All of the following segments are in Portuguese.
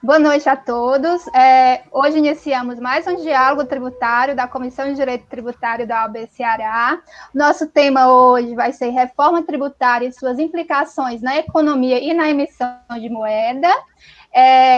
Boa noite a todos. Hoje iniciamos mais um diálogo tributário da Comissão de Direito Tributário da OAB Ceará. Nosso tema hoje vai ser reforma tributária e suas implicações na economia e na emissão de moeda.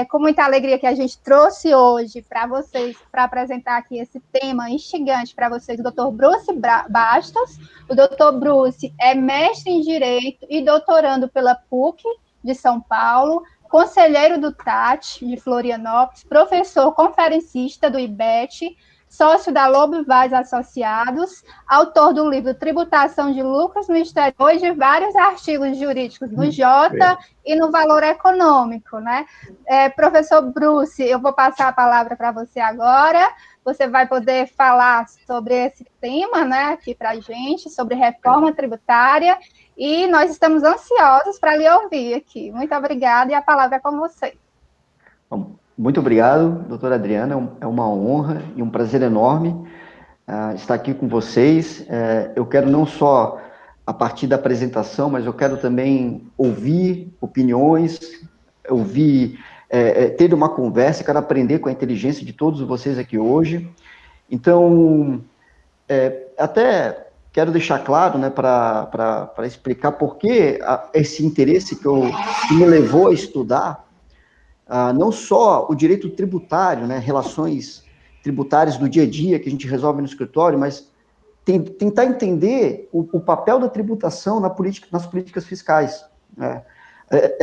Com muita alegria que a gente trouxe hoje para vocês, para apresentar aqui esse tema instigante para vocês, o Dr. Bruce Bastos. O Dr. Bruce é mestre em Direito e doutorando pela PUC de São Paulo, conselheiro do TAT, de Florianópolis, professor conferencista do IBET, sócio da Lobo Vaz Associados, autor do livro Tributação de Lucros no Exterior e de vários artigos jurídicos no Jota e no Valor Econômico, né? Professor Bruce, eu vou passar a palavra para você agora. Você vai poder falar sobre esse tema, né, aqui para a gente, sobre reforma tributária, e nós estamos ansiosos para lhe ouvir aqui. Muito obrigada, e a palavra é com você. Muito obrigado, doutora Adriana, é uma honra e um prazer enorme estar aqui com vocês. Eu quero não só, a partir da apresentação, mas eu quero também ouvir opiniões, ter uma conversa, quero aprender com a inteligência de todos vocês aqui hoje. Então, até quero deixar claro, né, para explicar por que esse interesse que me levou a estudar não só o direito tributário, né, relações tributárias do dia a dia que a gente resolve no escritório, mas tentar entender o papel da tributação nas políticas fiscais. Né?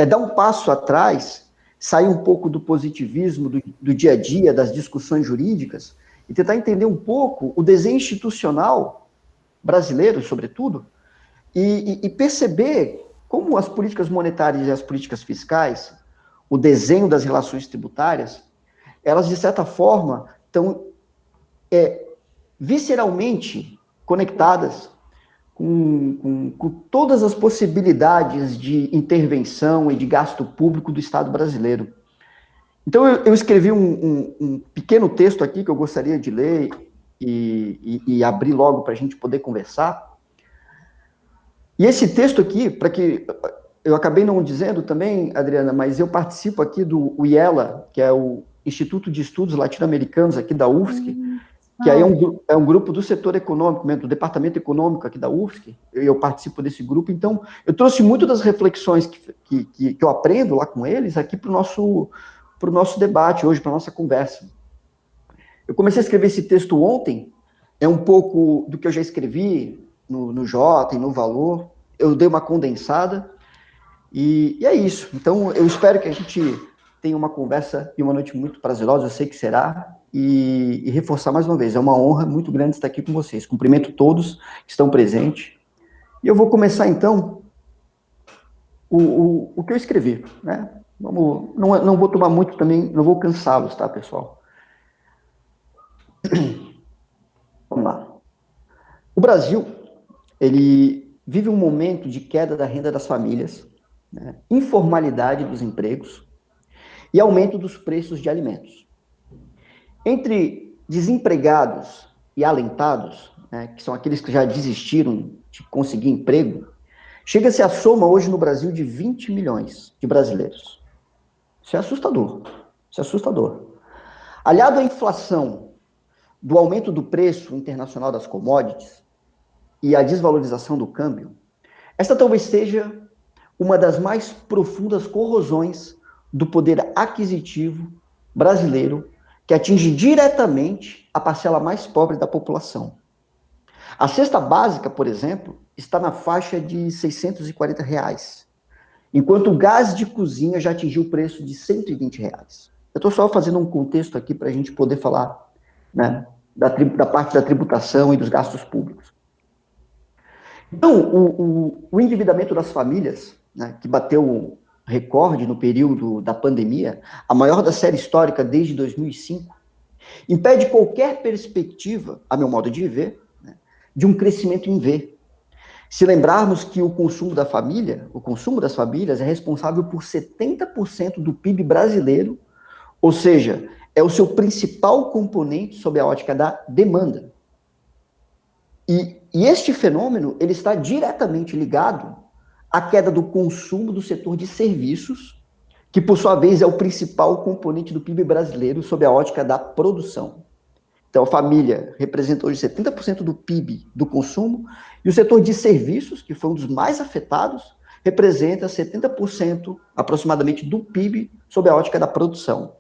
Dar um passo atrás, sair um pouco do positivismo do dia a dia, das discussões jurídicas, e tentar entender um pouco o desenho institucional brasileiro, sobretudo, e perceber como as políticas monetárias e as políticas fiscais, o desenho das relações tributárias, elas, de certa forma, estão visceralmente conectadas com todas as possibilidades de intervenção e de gasto público do Estado brasileiro. Então, eu escrevi um pequeno texto aqui que eu gostaria de ler e abrir logo para a gente poder conversar. E esse texto aqui, para que eu acabei não dizendo também, Adriana, mas eu participo aqui do IELA, que é o Instituto de Estudos Latino-Americanos aqui da UFSC, que aí é um grupo do setor econômico, do departamento econômico aqui da UFSC, eu participo desse grupo, então eu trouxe muito das reflexões que eu aprendo lá com eles aqui para o nosso debate hoje, para a nossa conversa. Eu comecei a escrever esse texto ontem, é um pouco do que eu já escrevi no Jota e no Valor, eu dei uma condensada, e é isso. Então, eu espero que a gente tenha uma conversa e uma noite muito prazerosa, eu sei que será, e reforçar mais uma vez, é uma honra muito grande estar aqui com vocês. Cumprimento todos que estão presentes. E eu vou começar, então, o que eu escrevi, né? Não vou tomar muito também, não vou cansá-los, tá, pessoal? Vamos lá. O Brasil, ele vive um momento de queda da renda das famílias, né, informalidade dos empregos e aumento dos preços de alimentos. Entre desempregados e alentados, né, que são aqueles que já desistiram de conseguir emprego, chega-se a soma hoje no Brasil de 20 milhões de brasileiros. Isso é assustador. Isso é assustador. Aliado à inflação, do aumento do preço internacional das commodities e à desvalorização do câmbio, esta talvez seja uma das mais profundas corrosões do poder aquisitivo brasileiro, que atinge diretamente a parcela mais pobre da população. A cesta básica, por exemplo, está na faixa de R$ 640, enquanto o gás de cozinha já atingiu o preço de R$ 120. Eu estou só fazendo um contexto aqui para a gente poder falar, né, da parte da tributação e dos gastos públicos. Então, o endividamento das famílias, né, que bateu recorde no período da pandemia, a maior da série histórica desde 2005, impede qualquer perspectiva, a meu modo de ver, né, de um crescimento em V. Se lembrarmos que o consumo das famílias é responsável por 70% do PIB brasileiro, ou seja, é o seu principal componente sob a ótica da demanda. E este fenômeno, ele está diretamente ligado à queda do consumo do setor de serviços, que por sua vez é o principal componente do PIB brasileiro sob a ótica da produção. Então, a família representa hoje 70% do PIB do consumo, e o setor de serviços, que foi um dos mais afetados, representa 70% aproximadamente do PIB sob a ótica da produção.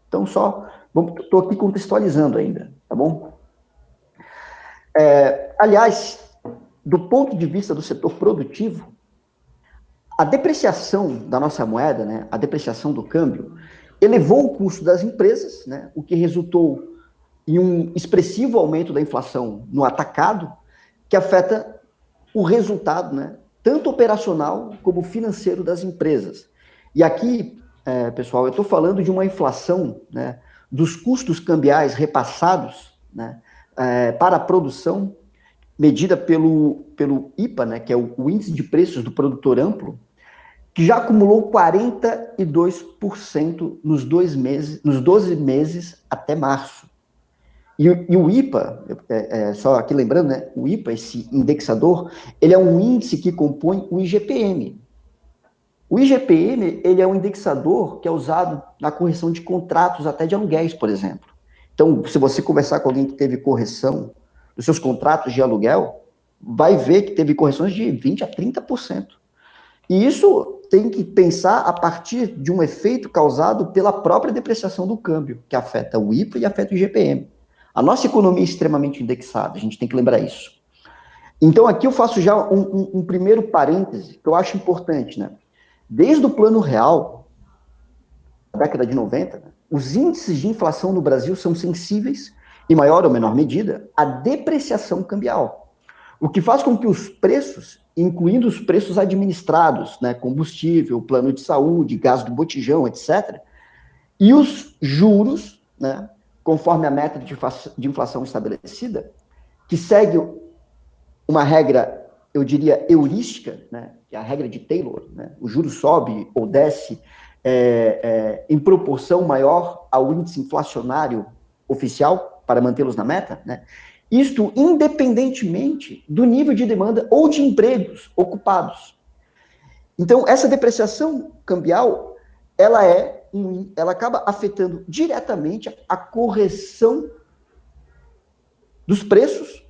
Então, estou aqui contextualizando ainda, tá bom? Aliás, do ponto de vista do setor produtivo, a depreciação da nossa moeda, né, a depreciação do câmbio, elevou o custo das empresas, né, o que resultou em um expressivo aumento da inflação no atacado, que afeta o resultado, né, tanto operacional como financeiro das empresas. E aqui, pessoal, eu estou falando de uma inflação, né, dos custos cambiais repassados, né, para a produção, medida pelo IPA, né, que é o Índice de Preços do Produtor Amplo, que já acumulou 42% nos 12 meses até março. E o IPA, só aqui lembrando, né, o IPA, esse indexador, ele é um índice que compõe o IGPM. O IGPM, ele é um indexador que é usado na correção de contratos, até de aluguéis, por exemplo. Então, se você conversar com alguém que teve correção dos seus contratos de aluguel, vai ver que teve correções de 20% a 30%. E isso tem que pensar a partir de um efeito causado pela própria depreciação do câmbio, que afeta o IPA e afeta o IGPM. A nossa economia é extremamente indexada, a gente tem que lembrar isso. Então, aqui eu faço já um primeiro parêntese, que eu acho importante, né? Desde o Plano Real, na década de 90, né, os índices de inflação no Brasil são sensíveis, em maior ou menor medida, à depreciação cambial, o que faz com que os preços, incluindo os preços administrados, né, combustível, plano de saúde, gás do botijão, etc., e os juros, né, conforme a meta de inflação estabelecida, que segue uma regra, eu diria, heurística, né, que é a regra de Taylor, né, o juro sobe ou desce em proporção maior ao índice inflacionário oficial para mantê-los na meta, né, isto independentemente do nível de demanda ou de empregos ocupados. Então, essa depreciação cambial, ela acaba afetando diretamente a correção dos preços,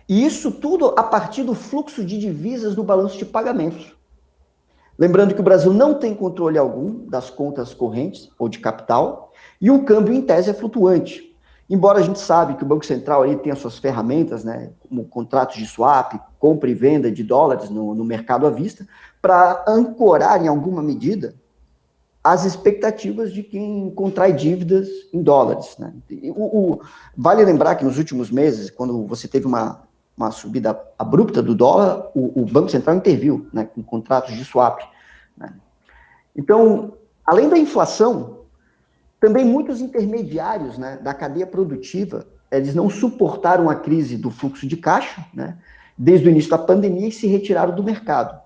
e isso tudo a partir do fluxo de divisas no balanço de pagamentos. Lembrando que o Brasil não tem controle algum das contas correntes ou de capital, e o câmbio, em tese, é flutuante. Embora a gente sabe que o Banco Central aí tem as suas ferramentas, né, como contratos de swap, compra e venda de dólares no mercado à vista, para ancorar, em alguma medida, as expectativas de quem contrai dívidas em dólares. Né? Vale lembrar que nos últimos meses, quando você teve uma subida abrupta do dólar, o Banco Central interviu, né, com contratos de swap. Né? Então, além da inflação, também muitos intermediários, né, da cadeia produtiva, eles não suportaram a crise do fluxo de caixa, né, desde o início da pandemia, e se retiraram do mercado.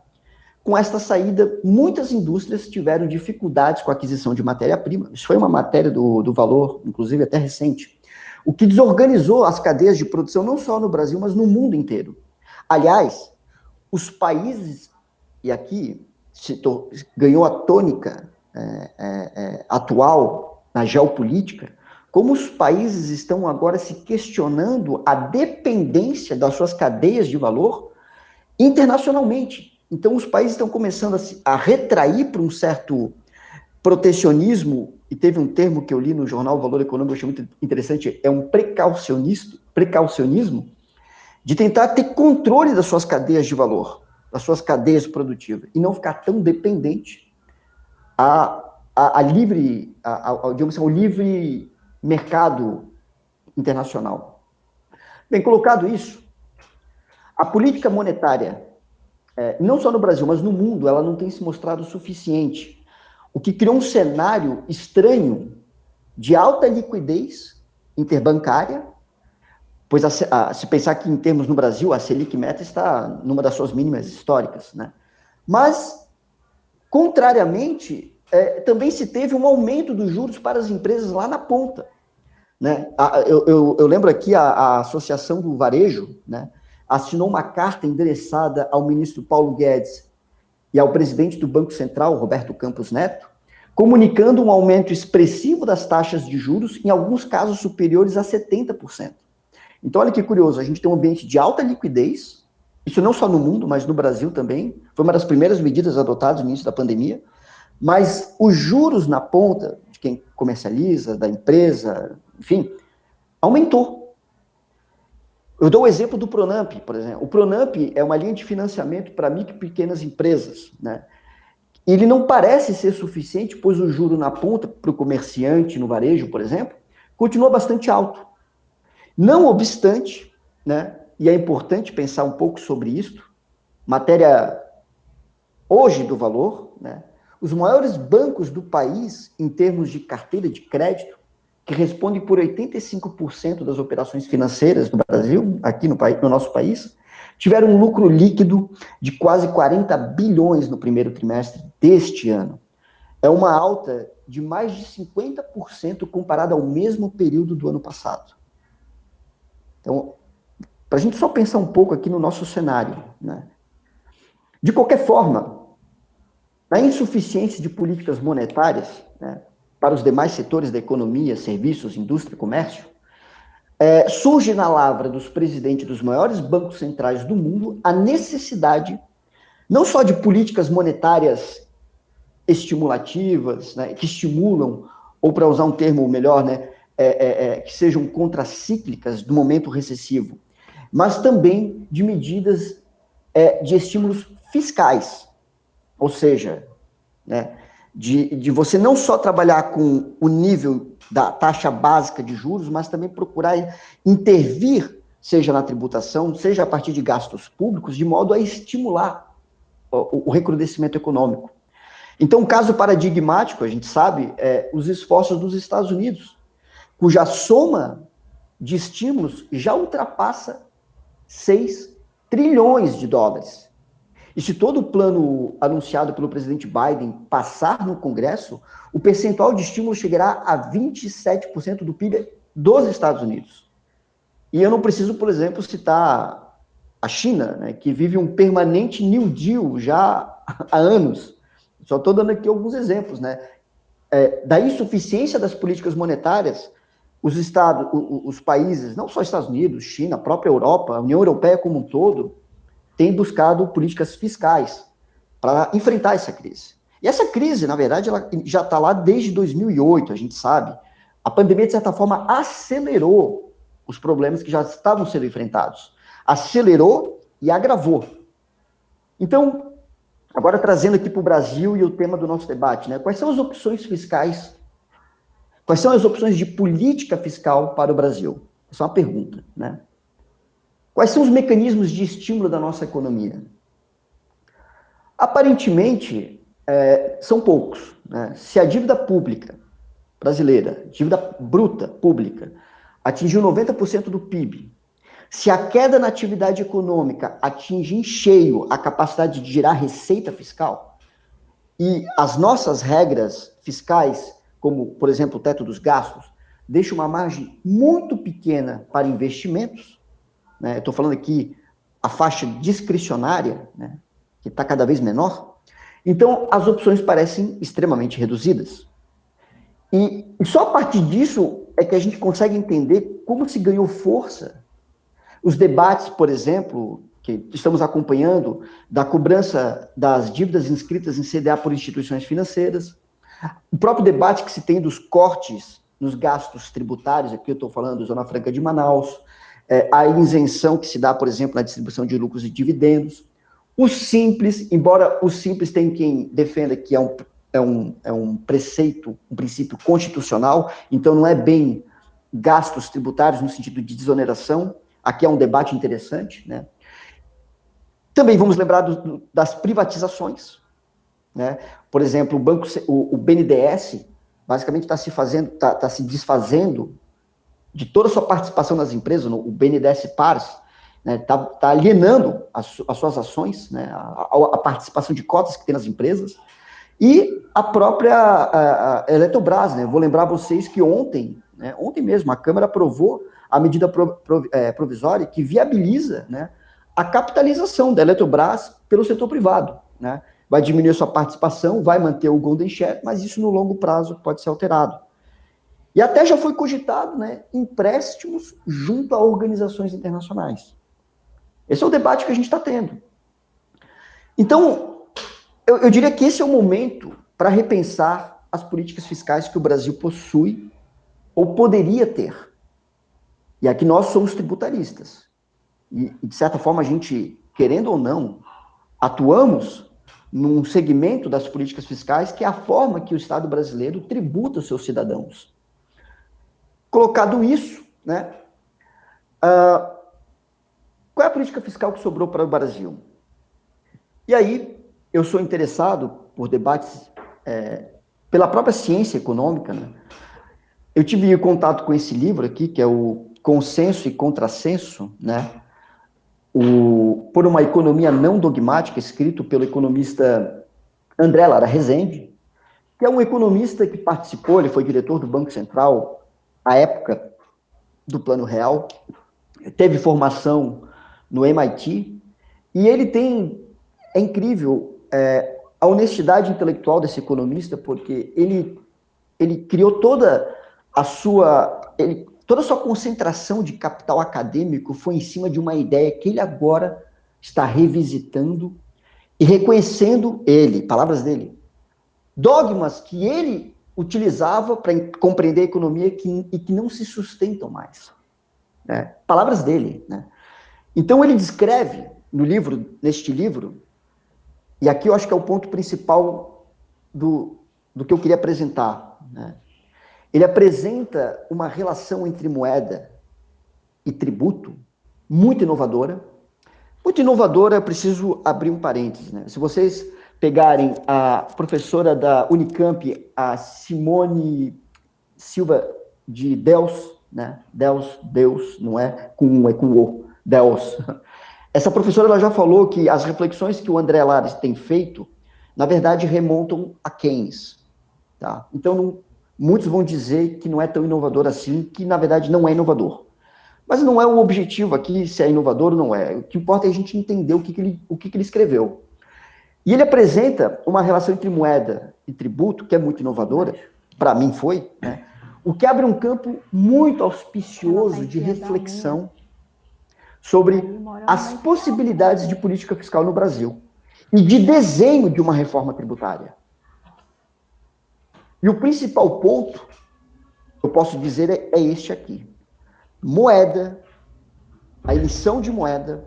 Com esta saída, muitas indústrias tiveram dificuldades com a aquisição de matéria-prima. Isso foi uma matéria do Valor, inclusive até recente, o que desorganizou as cadeias de produção não só no Brasil, mas no mundo inteiro. Aliás, os países, e aqui ganhou a tônica atual na geopolítica, como os países estão agora se questionando a dependência das suas cadeias de valor internacionalmente. Então, os países estão começando a retrair para um certo protecionismo, e teve um termo que eu li no jornal Valor Econômico, eu achei muito interessante, é um precaucionismo, de tentar ter controle das suas cadeias de valor, das suas cadeias produtivas, e não ficar tão dependente digamos assim, ao livre mercado internacional. Bem, colocado isso, a política monetária, não só no Brasil, mas no mundo, ela não tem se mostrado suficiente, o que criou um cenário estranho de alta liquidez interbancária, pois se pensar que em termos no Brasil, a Selic Meta está numa das suas mínimas históricas, né? Mas, contrariamente, também se teve um aumento dos juros para as empresas lá na ponta, né? Eu lembro aqui a Associação do Varejo, né, assinou uma carta endereçada ao ministro Paulo Guedes e ao presidente do Banco Central, Roberto Campos Neto, comunicando um aumento expressivo das taxas de juros, em alguns casos superiores a 70%. Então, olha que curioso, a gente tem um ambiente de alta liquidez, isso não só no mundo, mas no Brasil também, foi uma das primeiras medidas adotadas no início da pandemia, mas os juros na ponta, de quem comercializa, da empresa, enfim, aumentou. Eu dou o exemplo do Pronamp, por exemplo. O Pronamp é uma linha de financiamento para micro e pequenas empresas, né? Ele não parece ser suficiente, pois o juro na ponta, para o comerciante no varejo, por exemplo, continua bastante alto. Não obstante, né, e é importante pensar um pouco sobre isso, matéria hoje do valor, né, os maiores bancos do país, em termos de carteira de crédito, que respondem por 85% das operações financeiras do Brasil, aqui no nosso país, tiveram um lucro líquido de quase 40 bilhões no primeiro trimestre deste ano. É uma alta de mais de 50% comparada ao mesmo período do ano passado. Então, para a gente só pensar um pouco aqui no nosso cenário, né? De qualquer forma, na insuficiência de políticas monetárias, né, para os demais setores da economia, serviços, indústria e comércio, surge na lavra dos presidentes dos maiores bancos centrais do mundo a necessidade não só de políticas monetárias estimulativas, né, que estimulam, ou para usar um termo melhor, né, que sejam contracíclicas do momento recessivo, mas também de medidas de estímulos fiscais, ou seja, né, de você não só trabalhar com o nível da taxa básica de juros, mas também procurar intervir, seja na tributação, seja a partir de gastos públicos, de modo a estimular o recrudescimento econômico. Então, um caso paradigmático, a gente sabe, é os esforços dos Estados Unidos, cuja soma de estímulos já ultrapassa 6 trilhões de dólares. E se todo o plano anunciado pelo presidente Biden passar no Congresso, o percentual de estímulo chegará a 27% do PIB dos Estados Unidos. E eu não preciso, por exemplo, citar a China, né, que vive um permanente New Deal já há anos. Só estou dando aqui alguns exemplos, né? Da insuficiência das políticas monetárias, os estados, os países, não só Estados Unidos, China, a própria Europa, a União Europeia como um todo, tem buscado políticas fiscais para enfrentar essa crise. E essa crise, na verdade, ela já está lá desde 2008, a gente sabe. A pandemia, de certa forma, acelerou os problemas que já estavam sendo enfrentados. Acelerou e agravou. Então, agora trazendo aqui para o Brasil e o tema do nosso debate, né? Quais são as opções fiscais? Quais são as opções de política fiscal para o Brasil? Essa é uma pergunta, né? Quais são os mecanismos de estímulo da nossa economia? Aparentemente, são poucos, né? Se a dívida pública brasileira, dívida bruta pública, atingiu 90% do PIB, se a queda na atividade econômica atinge em cheio a capacidade de gerar receita fiscal, e as nossas regras fiscais, como, por exemplo, o teto dos gastos, deixam uma margem muito pequena para investimentos, né? Eu estou falando aqui a faixa discricionária, né, que está cada vez menor. Então, as opções parecem extremamente reduzidas. E só a partir disso é que a gente consegue entender como se ganhou força os debates, por exemplo, que estamos acompanhando, da cobrança das dívidas inscritas em CDA por instituições financeiras, o próprio debate que se tem dos cortes nos gastos tributários, aqui eu estou falando da Zona Franca de Manaus, a isenção que se dá, por exemplo, na distribuição de lucros e dividendos, o Simples, embora o Simples tem quem defenda que é um preceito, um princípio constitucional, então não é bem gastos tributários no sentido de desoneração, aqui é um debate interessante, né? Também vamos lembrar das privatizações, né? Por exemplo, o BNDES basicamente está se desfazendo de toda a sua participação nas empresas, o BNDES Pars, né, tá alienando as suas ações, né, a participação de cotas que tem nas empresas, e a própria a Eletrobras, né? Vou lembrar vocês que ontem mesmo, a Câmara aprovou a medida provisória que viabiliza, né, a capitalização da Eletrobras pelo setor privado, né? vai diminuir a sua participação, vai manter o golden share, mas isso no longo prazo pode ser alterado. E até já foi cogitado, né, empréstimos junto a organizações internacionais. Esse é o debate que a gente está tendo. Então, eu diria que esse é o momento para repensar as políticas fiscais que o Brasil possui ou poderia ter. E aqui nós somos tributaristas. E, de certa forma, a gente, querendo ou não, atuamos num segmento das políticas fiscais que é a forma que o Estado brasileiro tributa os seus cidadãos. Colocado isso, né, qual é a política fiscal que sobrou para o Brasil? E aí, eu sou interessado por debates pela própria ciência econômica, né? Eu tive contato com esse livro aqui, que é o Consenso e Contrassenso, né? Por uma economia não dogmática, escrito pelo economista André Lara Rezende, que é um economista que participou, ele foi diretor do Banco Central à época do Plano Real, teve formação no MIT, e ele tem, é incrível, a honestidade intelectual desse economista, porque ele criou toda a sua concentração de capital acadêmico foi em cima de uma ideia que ele agora está revisitando e reconhecendo palavras dele, dogmas que ele utilizava para compreender a economia e que não se sustentam mais. Né? Palavras dele. Né? Então ele descreve neste livro, e aqui eu acho que é o ponto principal do que eu queria apresentar, né? Ele apresenta uma relação entre moeda e tributo muito inovadora. Muito inovadora, preciso abrir um parênteses, né? Se vocês pegarem a professora da Unicamp, a Simone Silva de Deus, né? Deus, não é com o, Deus. Essa professora ela já falou que as reflexões que o André Lares tem feito, na verdade, remontam a Keynes. Tá? Então, muitos vão dizer que não é tão inovador assim, que na verdade não é inovador. Mas não é o objetivo aqui se é inovador ou não é. O que importa é a gente entender o que ele escreveu. E ele apresenta uma relação entre moeda e tributo, que é muito inovadora, para mim foi, né? O que abre um campo muito auspicioso de reflexão sobre as possibilidades de política fiscal no Brasil e de desenho de uma reforma tributária. E o principal ponto, eu posso dizer, é este aqui. Moeda, a emissão de moeda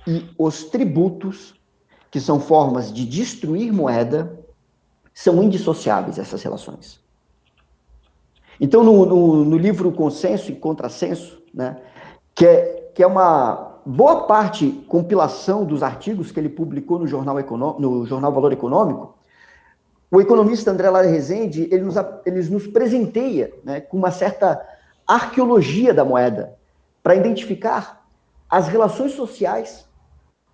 e os tributos, que são formas de destruir moeda, são indissociáveis essas relações. Então, no livro Consenso e Contrassenso, né, que é uma boa parte compilação dos artigos que ele publicou no Jornal Valor Econômico, o economista André Lara Rezende, ele nos presenteia, né, com uma certa arqueologia da moeda, para identificar as relações sociais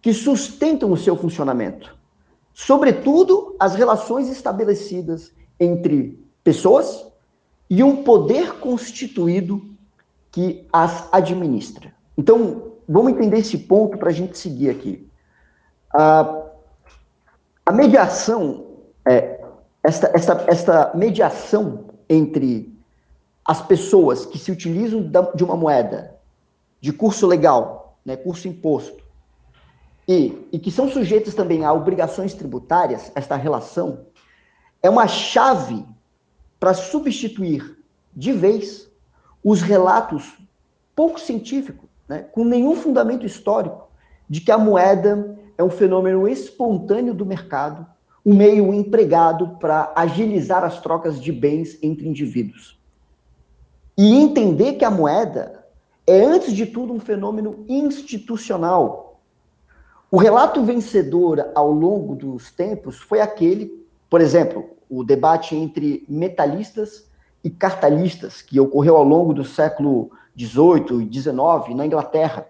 que sustentam o seu funcionamento. Sobretudo, as relações estabelecidas entre pessoas e um poder constituído que as administra. Então, vamos entender esse ponto para a gente seguir aqui. A mediação, esta mediação entre as pessoas que se utilizam de uma moeda de curso legal, né, curso imposto, e que são sujeitas também a obrigações tributárias, esta relação é uma chave para substituir de vez os relatos pouco científicos, né, com nenhum fundamento histórico, de que a moeda é um fenômeno espontâneo do mercado, um meio empregado para agilizar as trocas de bens entre indivíduos. E entender que a moeda é, antes de tudo, um fenômeno institucional. O relato vencedor ao longo dos tempos foi aquele, por exemplo, o debate entre metalistas e cartalistas, que ocorreu ao longo do século XVIII e XIX na Inglaterra.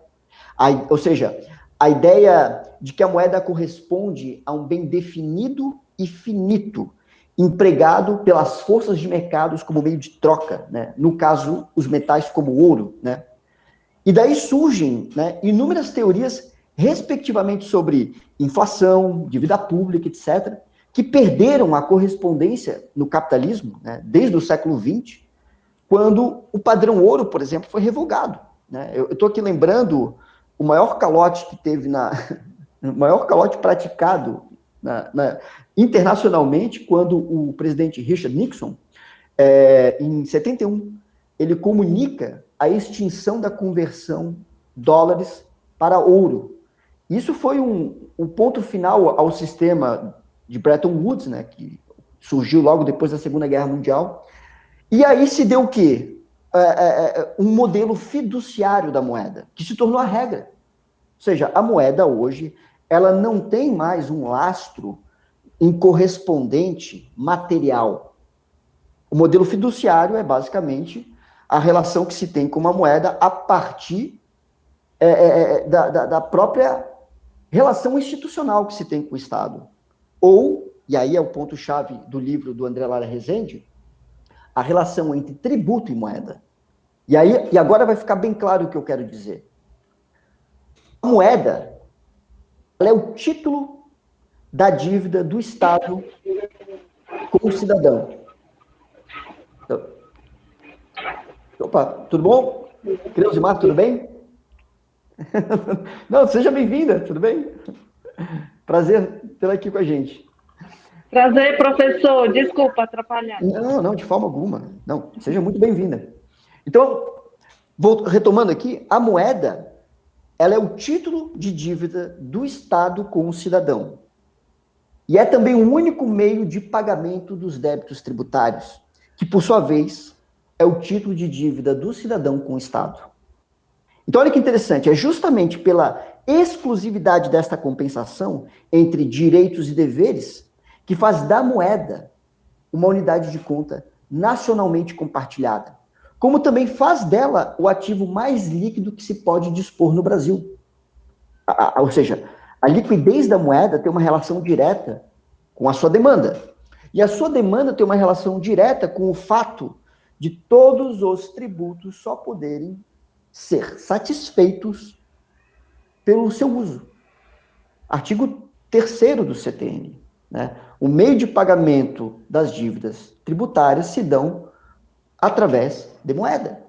Ou seja, a ideia de que a moeda corresponde a um bem definido e finito, empregado pelas forças de mercados como meio de troca, né? No caso, os metais como ouro. Né? E daí surgem, né, inúmeras teorias respectivamente sobre inflação, dívida pública, etc., que perderam a correspondência no capitalismo, né, desde o século XX, quando o padrão ouro, por exemplo, foi revogado. Né? Eu estou aqui lembrando o maior calote que teve o maior calote praticado internacionalmente, quando o presidente Richard Nixon, em 71, ele comunica a extinção da conversão dólares para ouro. Isso foi um ponto final ao sistema de Bretton Woods, né, que surgiu logo depois da Segunda Guerra Mundial. E aí se deu o quê? Um modelo fiduciário da moeda, que se tornou a regra. Ou seja, a moeda hoje, ela não tem mais um lastro em correspondente material. O modelo fiduciário é basicamente a relação que se tem com uma moeda a partir da própria relação institucional que se tem com o Estado. Ou, e aí é o ponto-chave do livro do André Lara Rezende, a relação entre tributo e moeda. E agora vai ficar bem claro o que eu quero dizer. A moeda, ela é o título da dívida do Estado com o cidadão. Então, opa, tudo bom? Creusimar, tudo bem? Não, seja bem-vinda, tudo bem? Prazer tê-la aqui com a gente. Prazer, professor. Desculpa atrapalhar. Não, de forma alguma. Não, seja muito bem-vinda. Então, retomando aqui, a moeda, ela é o título de dívida do Estado com o cidadão. E é também o único meio de pagamento dos débitos tributários, que, por sua vez, é o título de dívida do cidadão com o Estado. Então, olha que interessante, é justamente pela exclusividade desta compensação entre direitos e deveres que faz da moeda uma unidade de conta nacionalmente compartilhada, como também faz dela o ativo mais líquido que se pode dispor no Brasil. Ou seja, a liquidez da moeda tem uma relação direta com a sua demanda. E a sua demanda tem uma relação direta com o fato de todos os tributos só poderem ser satisfeitos pelo seu uso. Artigo 3º do CTN. Né? O meio de pagamento das dívidas tributárias se dão através de moeda.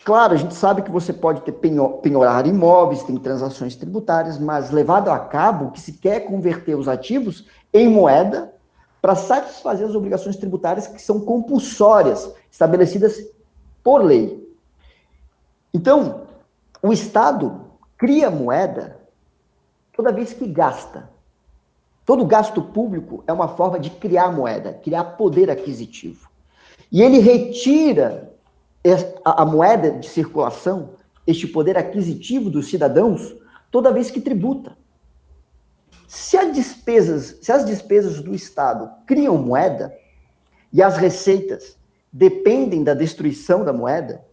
Claro, a gente sabe que você pode ter penhorar imóveis, tem transações tributárias, mas levado a cabo que se quer converter os ativos em moeda para satisfazer as obrigações tributárias que são compulsórias, estabelecidas por lei. Então, o Estado cria moeda toda vez que gasta. Todo gasto público é uma forma de criar moeda, criar poder aquisitivo. E ele retira a moeda de circulação, este poder aquisitivo dos cidadãos, toda vez que tributa. Se as despesas do Estado criam moeda e as receitas dependem da destruição da moeda,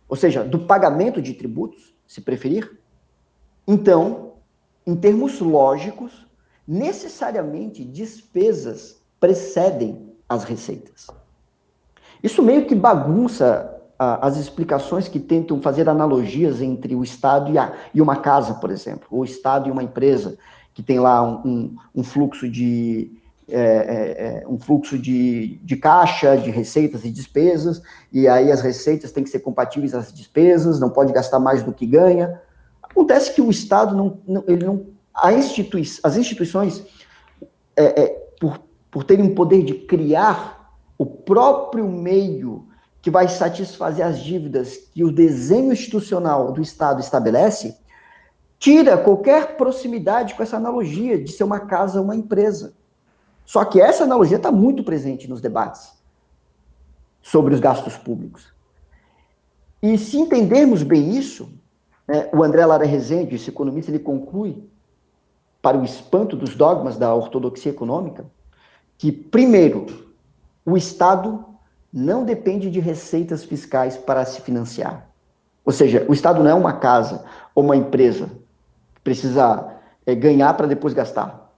ou seja, do pagamento de tributos, se preferir, então, em termos lógicos, necessariamente despesas precedem as receitas. Isso meio que bagunça as explicações que tentam fazer analogias entre o Estado e uma casa, por exemplo, ou o Estado e uma empresa, que tem lá um fluxo de caixa, de receitas e despesas, e aí as receitas têm que ser compatíveis às despesas, não pode gastar mais do que ganha. Acontece que o Estado as instituições, por terem o poder de criar o próprio meio que vai satisfazer as dívidas que o desenho institucional do Estado estabelece, tira qualquer proximidade com essa analogia de ser uma casa ou uma empresa. Só que essa analogia está muito presente nos debates sobre os gastos públicos. E se entendermos bem isso, o André Lara Rezende, esse economista, ele conclui, para o espanto dos dogmas da ortodoxia econômica, que, primeiro, o Estado não depende de receitas fiscais para se financiar. Ou seja, o Estado não é uma casa ou uma empresa que precisa ganhar para depois gastar.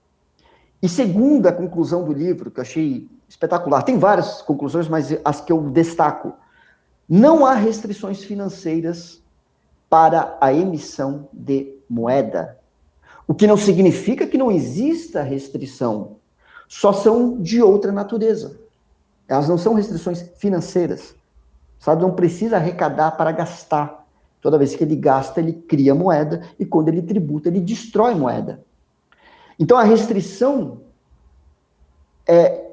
E segunda conclusão do livro, que eu achei espetacular, tem várias conclusões, mas as que eu destaco, não há restrições financeiras para a emissão de moeda, o que não significa que não exista restrição, só são de outra natureza. Elas não são restrições financeiras. O Estado não precisa arrecadar para gastar. Toda vez que ele gasta, ele cria moeda, e quando ele tributa, ele destrói moeda. Então, a restrição,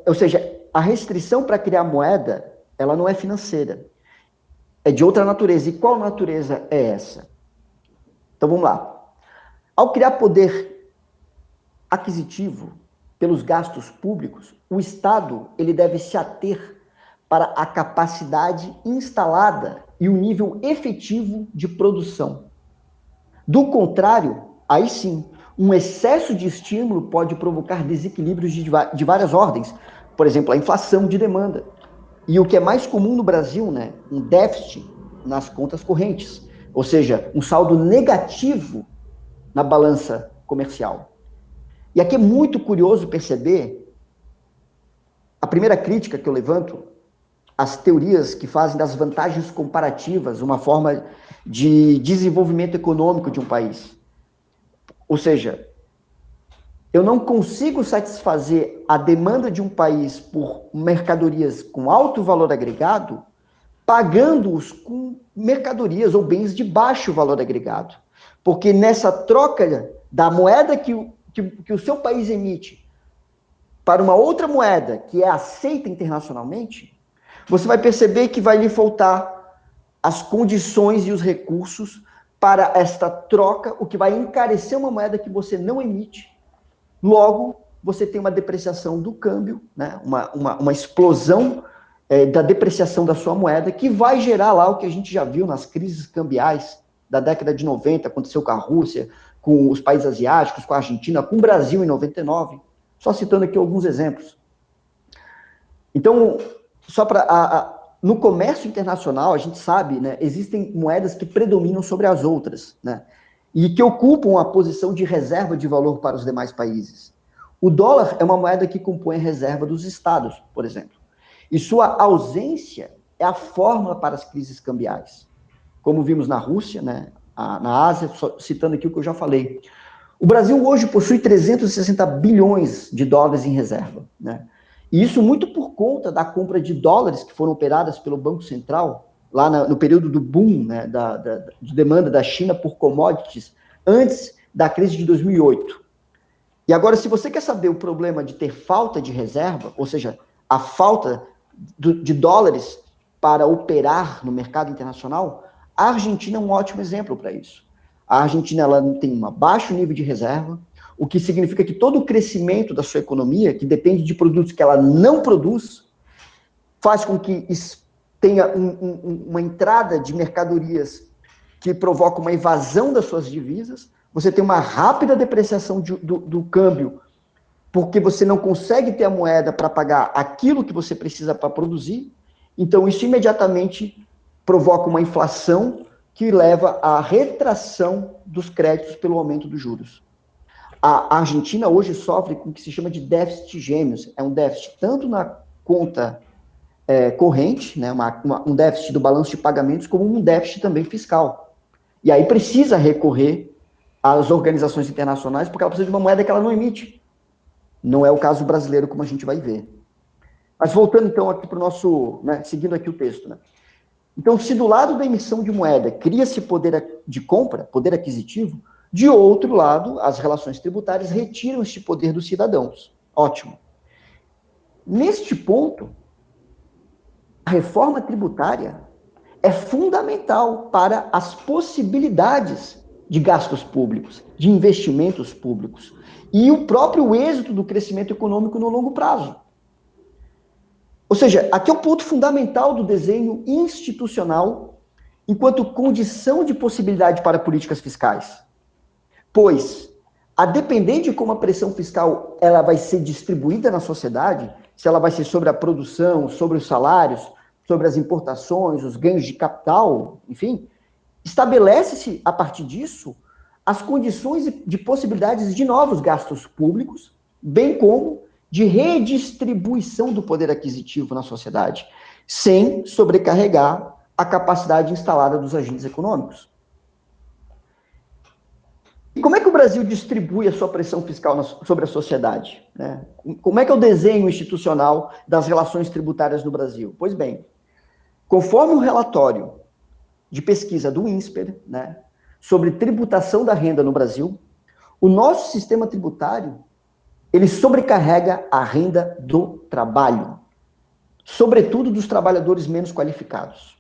ou seja, a restrição para criar moeda, ela não é financeira. É de outra natureza. E qual natureza é essa? Então, vamos lá. Ao criar poder aquisitivo pelos gastos públicos, o Estado ele deve se ater para a capacidade instalada e o nível efetivo de produção. Do contrário, aí sim, um excesso de estímulo pode provocar desequilíbrios de várias ordens. Por exemplo, a inflação de demanda. E o que é mais comum no Brasil, né, um déficit nas contas correntes, ou seja, um saldo negativo na balança comercial. E aqui é muito curioso perceber a primeira crítica que eu levanto, as teorias que fazem das vantagens comparativas uma forma de desenvolvimento econômico de um país. Ou seja, eu não consigo satisfazer a demanda de um país por mercadorias com alto valor agregado, pagando-os com mercadorias ou bens de baixo valor agregado. Porque nessa troca da moeda que o seu país emite para uma outra moeda que é aceita internacionalmente, você vai perceber que vai lhe faltar as condições e os recursos para esta troca, o que vai encarecer uma moeda que você não emite. Logo, você tem uma depreciação do câmbio, né? uma explosão da depreciação da sua moeda, que vai gerar lá o que a gente já viu nas crises cambiais da década de 90, aconteceu com a Rússia, com os países asiáticos, com a Argentina, com o Brasil em 99, só citando aqui alguns exemplos. Então, no comércio internacional, a gente sabe, né, existem moedas que predominam sobre as outras, né, e que ocupam a posição de reserva de valor para os demais países. O dólar é uma moeda que compõe a reserva dos estados, por exemplo. E sua ausência é a fórmula para as crises cambiais. Como vimos na Rússia, né, na Ásia, citando aqui o que eu já falei. O Brasil hoje possui 360 bilhões de dólares em reserva, né? E isso muito por conta da compra de dólares que foram operadas pelo Banco Central, lá no período do boom, né, de demanda da China por commodities, antes da crise de 2008. E agora, se você quer saber o problema de ter falta de reserva, ou seja, a falta de dólares para operar no mercado internacional, a Argentina é um ótimo exemplo para isso. A Argentina ela tem um baixo nível de reserva, o que significa que todo o crescimento da sua economia, que depende de produtos que ela não produz, faz com que tenha uma entrada de mercadorias que provoca uma evasão das suas divisas, você tem uma rápida depreciação do câmbio, porque você não consegue ter a moeda para pagar aquilo que você precisa para produzir, então isso imediatamente provoca uma inflação que leva à retração dos créditos pelo aumento dos juros. A Argentina hoje sofre com o que se chama de déficit gêmeos. É um déficit tanto na conta corrente, né, um déficit do balanço de pagamentos, como um déficit também fiscal. E aí precisa recorrer às organizações internacionais, porque ela precisa de uma moeda que ela não emite. Não é o caso brasileiro, como a gente vai ver. Mas voltando então aqui para o nosso, né, seguindo aqui o texto, né? Então, se do lado da emissão de moeda cria-se poder de compra, poder aquisitivo, de outro lado, as relações tributárias retiram este poder dos cidadãos. Ótimo. Neste ponto, a reforma tributária é fundamental para as possibilidades de gastos públicos, de investimentos públicos, e o próprio êxito do crescimento econômico no longo prazo. Ou seja, aqui é o ponto fundamental do desenho institucional enquanto condição de possibilidade para políticas fiscais. Pois, a depender de como a pressão fiscal ela vai ser distribuída na sociedade, se ela vai ser sobre a produção, sobre os salários, sobre as importações, os ganhos de capital, enfim, estabelece-se, a partir disso, as condições de possibilidades de novos gastos públicos, bem como de redistribuição do poder aquisitivo na sociedade, sem sobrecarregar a capacidade instalada dos agentes econômicos. E como é que o Brasil distribui a sua pressão fiscal sobre a sociedade? Né? Como é que é o desenho institucional das relações tributárias no Brasil? Pois bem, conforme o relatório de pesquisa do INSPER, né, sobre tributação da renda no Brasil, o nosso sistema tributário, ele sobrecarrega a renda do trabalho, sobretudo dos trabalhadores menos qualificados.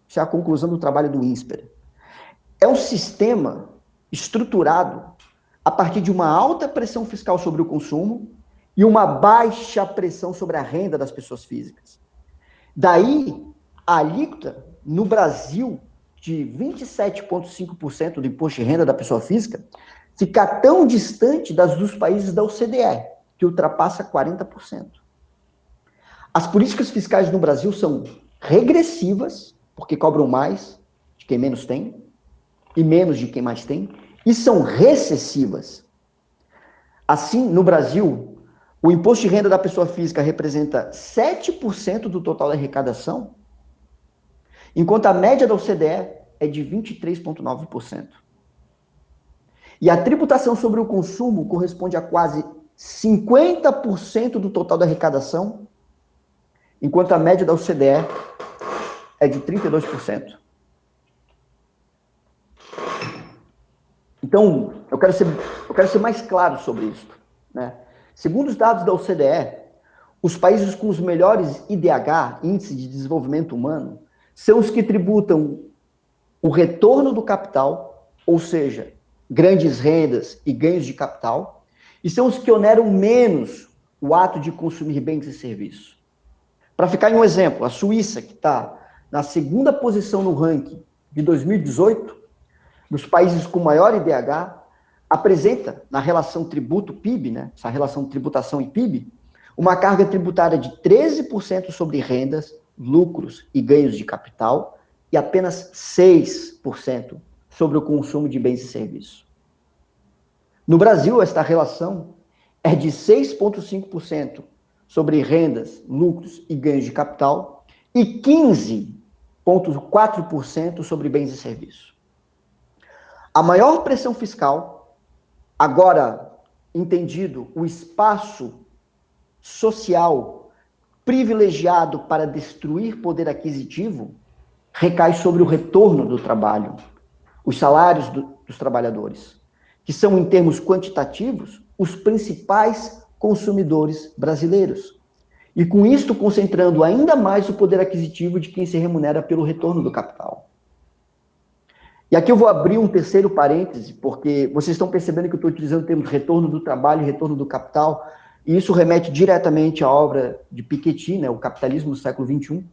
Isso é a conclusão do trabalho do INSPER. É um sistema estruturado a partir de uma alta pressão fiscal sobre o consumo e uma baixa pressão sobre a renda das pessoas físicas. Daí, a alíquota no Brasil de 27,5% do imposto de renda da pessoa física fica tão distante dos países da OCDE, que ultrapassa 40%. As políticas fiscais no Brasil são regressivas, porque cobram mais de quem menos tem, e menos de quem mais tem, e são recessivas. Assim, no Brasil, o imposto de renda da pessoa física representa 7% do total da arrecadação, enquanto a média da OCDE é de 23,9%. E a tributação sobre o consumo corresponde a quase 50% do total da arrecadação, enquanto a média da OCDE é de 32%. Então, eu quero ser mais claro sobre isso, né? Segundo os dados da OCDE, os países com os melhores IDH, Índice de Desenvolvimento Humano, são os que tributam o retorno do capital, ou seja, grandes rendas e ganhos de capital, e são os que oneram menos o ato de consumir bens e serviços. Para ficar em um exemplo, a Suíça, que está na segunda posição no ranking de 2018, dos países com maior IDH, apresenta, na relação tributo-PIB, né, essa relação tributação e PIB, uma carga tributária de 13% sobre rendas, lucros e ganhos de capital e apenas 6% sobre o consumo de bens e serviços. No Brasil, esta relação é de 6,5% sobre rendas, lucros e ganhos de capital e 15,4% sobre bens e serviços. A maior pressão fiscal, agora entendido o espaço social privilegiado para destruir poder aquisitivo, recai sobre o retorno do trabalho, os salários dos trabalhadores, que são, em termos quantitativos, os principais consumidores brasileiros. E com isto concentrando ainda mais o poder aquisitivo de quem se remunera pelo retorno do capital. E aqui eu vou abrir um terceiro parêntese, porque vocês estão percebendo que eu estou utilizando o termo de retorno do trabalho e retorno do capital, e isso remete diretamente à obra de Piketty, né, O Capitalismo no Século XXI,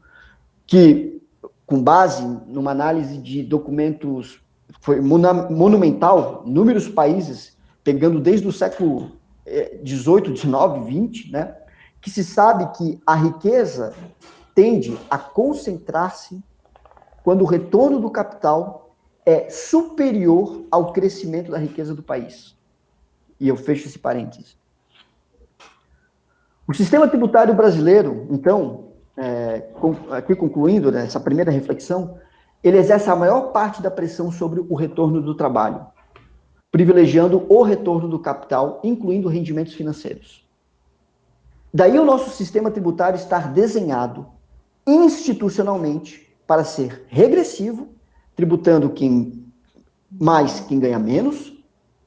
que, com base numa análise de documentos, foi monumental, inúmeros países, pegando desde o século XVIII, XIX, XX, né, que se sabe que a riqueza tende a concentrar-se quando o retorno do capital é superior ao crescimento da riqueza do país. E eu fecho esse parênteses. O sistema tributário brasileiro, então, aqui concluindo, né, essa primeira reflexão, ele exerce a maior parte da pressão sobre o retorno do trabalho, privilegiando o retorno do capital, incluindo rendimentos financeiros. Daí o nosso sistema tributário estar desenhado institucionalmente para ser regressivo, tributando quem ganha menos,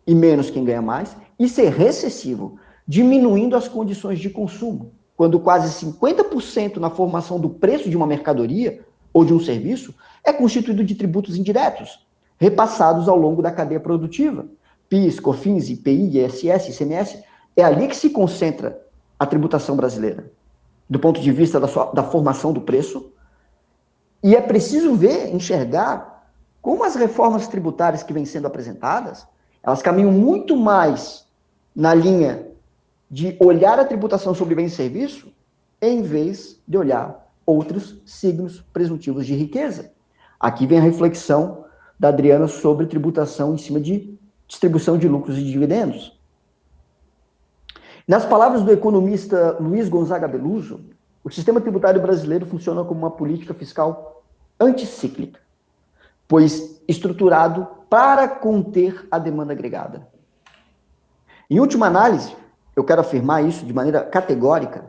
e menos quem ganha mais, e ser recessivo, diminuindo as condições de consumo, quando quase 50% na formação do preço de uma mercadoria ou de um serviço é constituído de tributos indiretos, repassados ao longo da cadeia produtiva. PIS, COFINS, IPI, ISS, ICMS, é ali que se concentra a tributação brasileira, do ponto de vista da formação do preço, e é preciso enxergar como as reformas tributárias que vêm sendo apresentadas, elas caminham muito mais na linha de olhar a tributação sobre bens e serviços, em vez de olhar outros signos presuntivos de riqueza. Aqui vem a reflexão da Adriana sobre tributação em cima de distribuição de lucros e dividendos. Nas palavras do economista Luiz Gonzaga Beluso, o sistema tributário brasileiro funciona como uma política fiscal anticíclica, pois estruturado para conter a demanda agregada. Em última análise, eu quero afirmar isso de maneira categórica,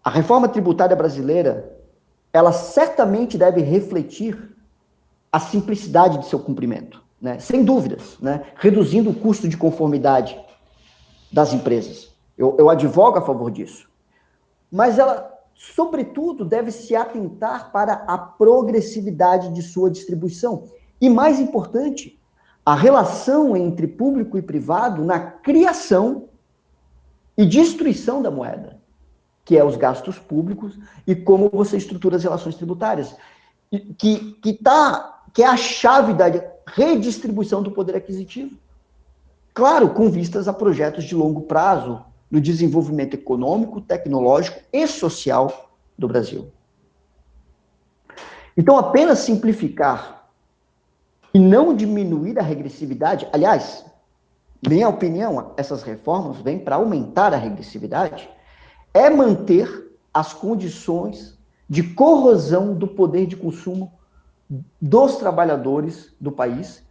a reforma tributária brasileira, ela certamente deve refletir a simplicidade de seu cumprimento, né? Sem dúvidas, né? Reduzindo o custo de conformidade das empresas. Eu advogo a favor disso. Mas ela, sobretudo, deve se atentar para a progressividade de sua distribuição. E, mais importante, a relação entre público e privado na criação e destruição da moeda, que é os gastos públicos e como você estrutura as relações tributárias, que é a chave da redistribuição do poder aquisitivo. Claro, com vistas a projetos de longo prazo no desenvolvimento econômico, tecnológico e social do Brasil. Então, apenas simplificar e não diminuir a regressividade, aliás, minha opinião, essas reformas vêm para aumentar a regressividade, é manter as condições de corrosão do poder de consumo dos trabalhadores do país,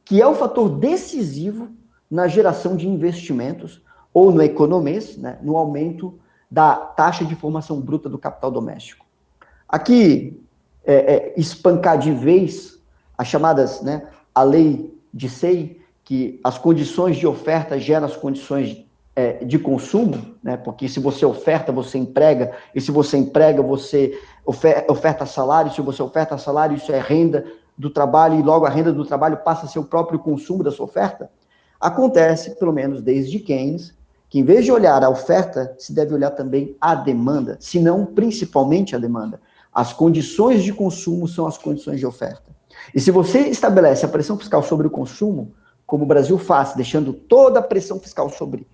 que é o fator decisivo na geração de investimentos, ou no economês, né, no aumento da taxa de formação bruta do capital doméstico. Aqui, espancar de vez as chamadas, né, a lei de SEI, que as condições de oferta geram as condições de consumo, né, porque se você oferta, você emprega, e se você emprega, você oferta salário, se você oferta salário, isso é renda do trabalho, e logo a renda do trabalho passa a ser o próprio consumo da sua oferta. Acontece, pelo menos desde Keynes, que em vez de olhar a oferta, se deve olhar também a demanda, se não principalmente a demanda. As condições de consumo são as condições de oferta. E se você estabelece a pressão fiscal sobre o consumo, como o Brasil faz, deixando toda a pressão fiscal sobre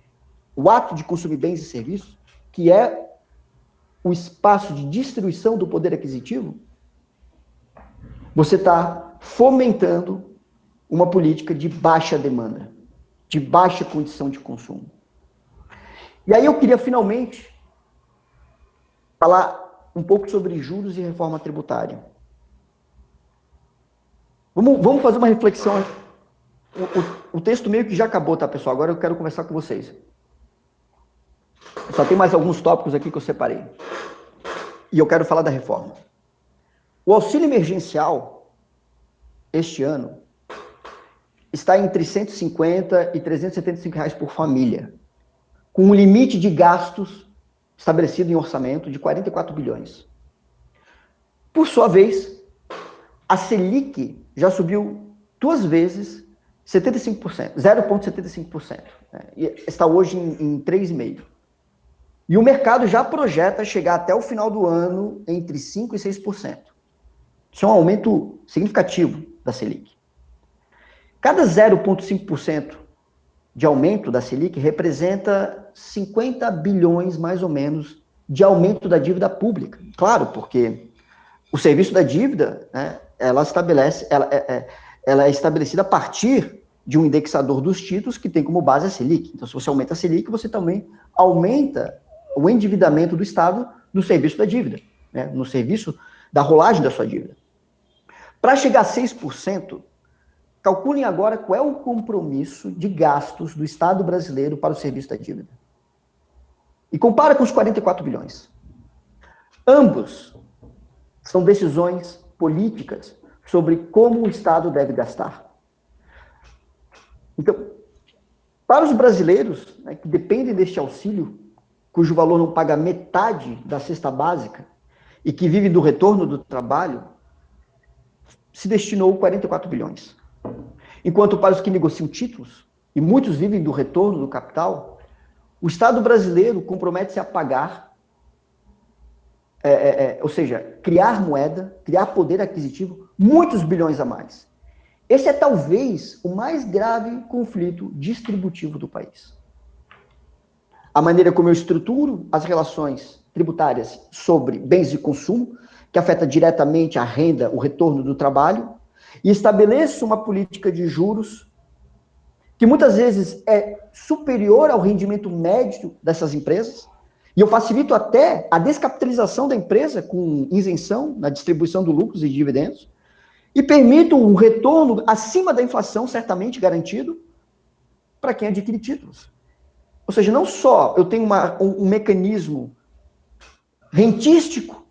o ato de consumir bens e serviços, que é o espaço de distribuição do poder aquisitivo, você está fomentando uma política de baixa demanda, de baixa condição de consumo. E aí eu queria, finalmente, falar um pouco sobre juros e reforma tributária. Vamos fazer uma reflexão. O texto meio que já acabou, tá, pessoal? Agora eu quero conversar com vocês. Só tem mais alguns tópicos aqui que eu separei. E eu quero falar da reforma. O auxílio emergencial, este ano, está entre 150 e 375 reais por família, com um limite de gastos estabelecido em orçamento de 44 bilhões. Por sua vez, a Selic já subiu 2 vezes 75%, 0,75%. Né? E está hoje em 3,5%. E o mercado já projeta chegar até o final do ano entre 5% e 6%. Isso é um aumento significativo da Selic. Cada 0,5% de aumento da Selic representa 50 bilhões, mais ou menos, de aumento da dívida pública. Claro, porque o serviço da dívida, né, ela é estabelecida a partir de um indexador dos títulos que tem como base a Selic. Então, se você aumenta a Selic, você também aumenta o endividamento do Estado no serviço da dívida, né, no serviço da rolagem da sua dívida. Para chegar a 6%, calculem agora qual é o compromisso de gastos do Estado brasileiro para o serviço da dívida. E compara com os 44 bilhões. Ambos são decisões políticas sobre como o Estado deve gastar. Então, para os brasileiros, né, que dependem deste auxílio, cujo valor não paga metade da cesta básica e que vive do retorno do trabalho, se destinou 44 bilhões. Enquanto para os que negociam títulos, e muitos vivem do retorno do capital, o Estado brasileiro compromete-se a pagar, ou seja, criar moeda, criar poder aquisitivo, muitos bilhões a mais. Esse é talvez o mais grave conflito distributivo do país. A maneira como eu estruturo as relações tributárias sobre bens de consumo, que afeta diretamente a renda, o retorno do trabalho, e estabeleço uma política de juros que muitas vezes é superior ao rendimento médio dessas empresas, e eu facilito até a descapitalização da empresa com isenção na distribuição de lucros e dividendos, e permitam um retorno acima da inflação, certamente garantido, para quem adquire títulos. Ou seja, não só eu tenho um mecanismo rentístico,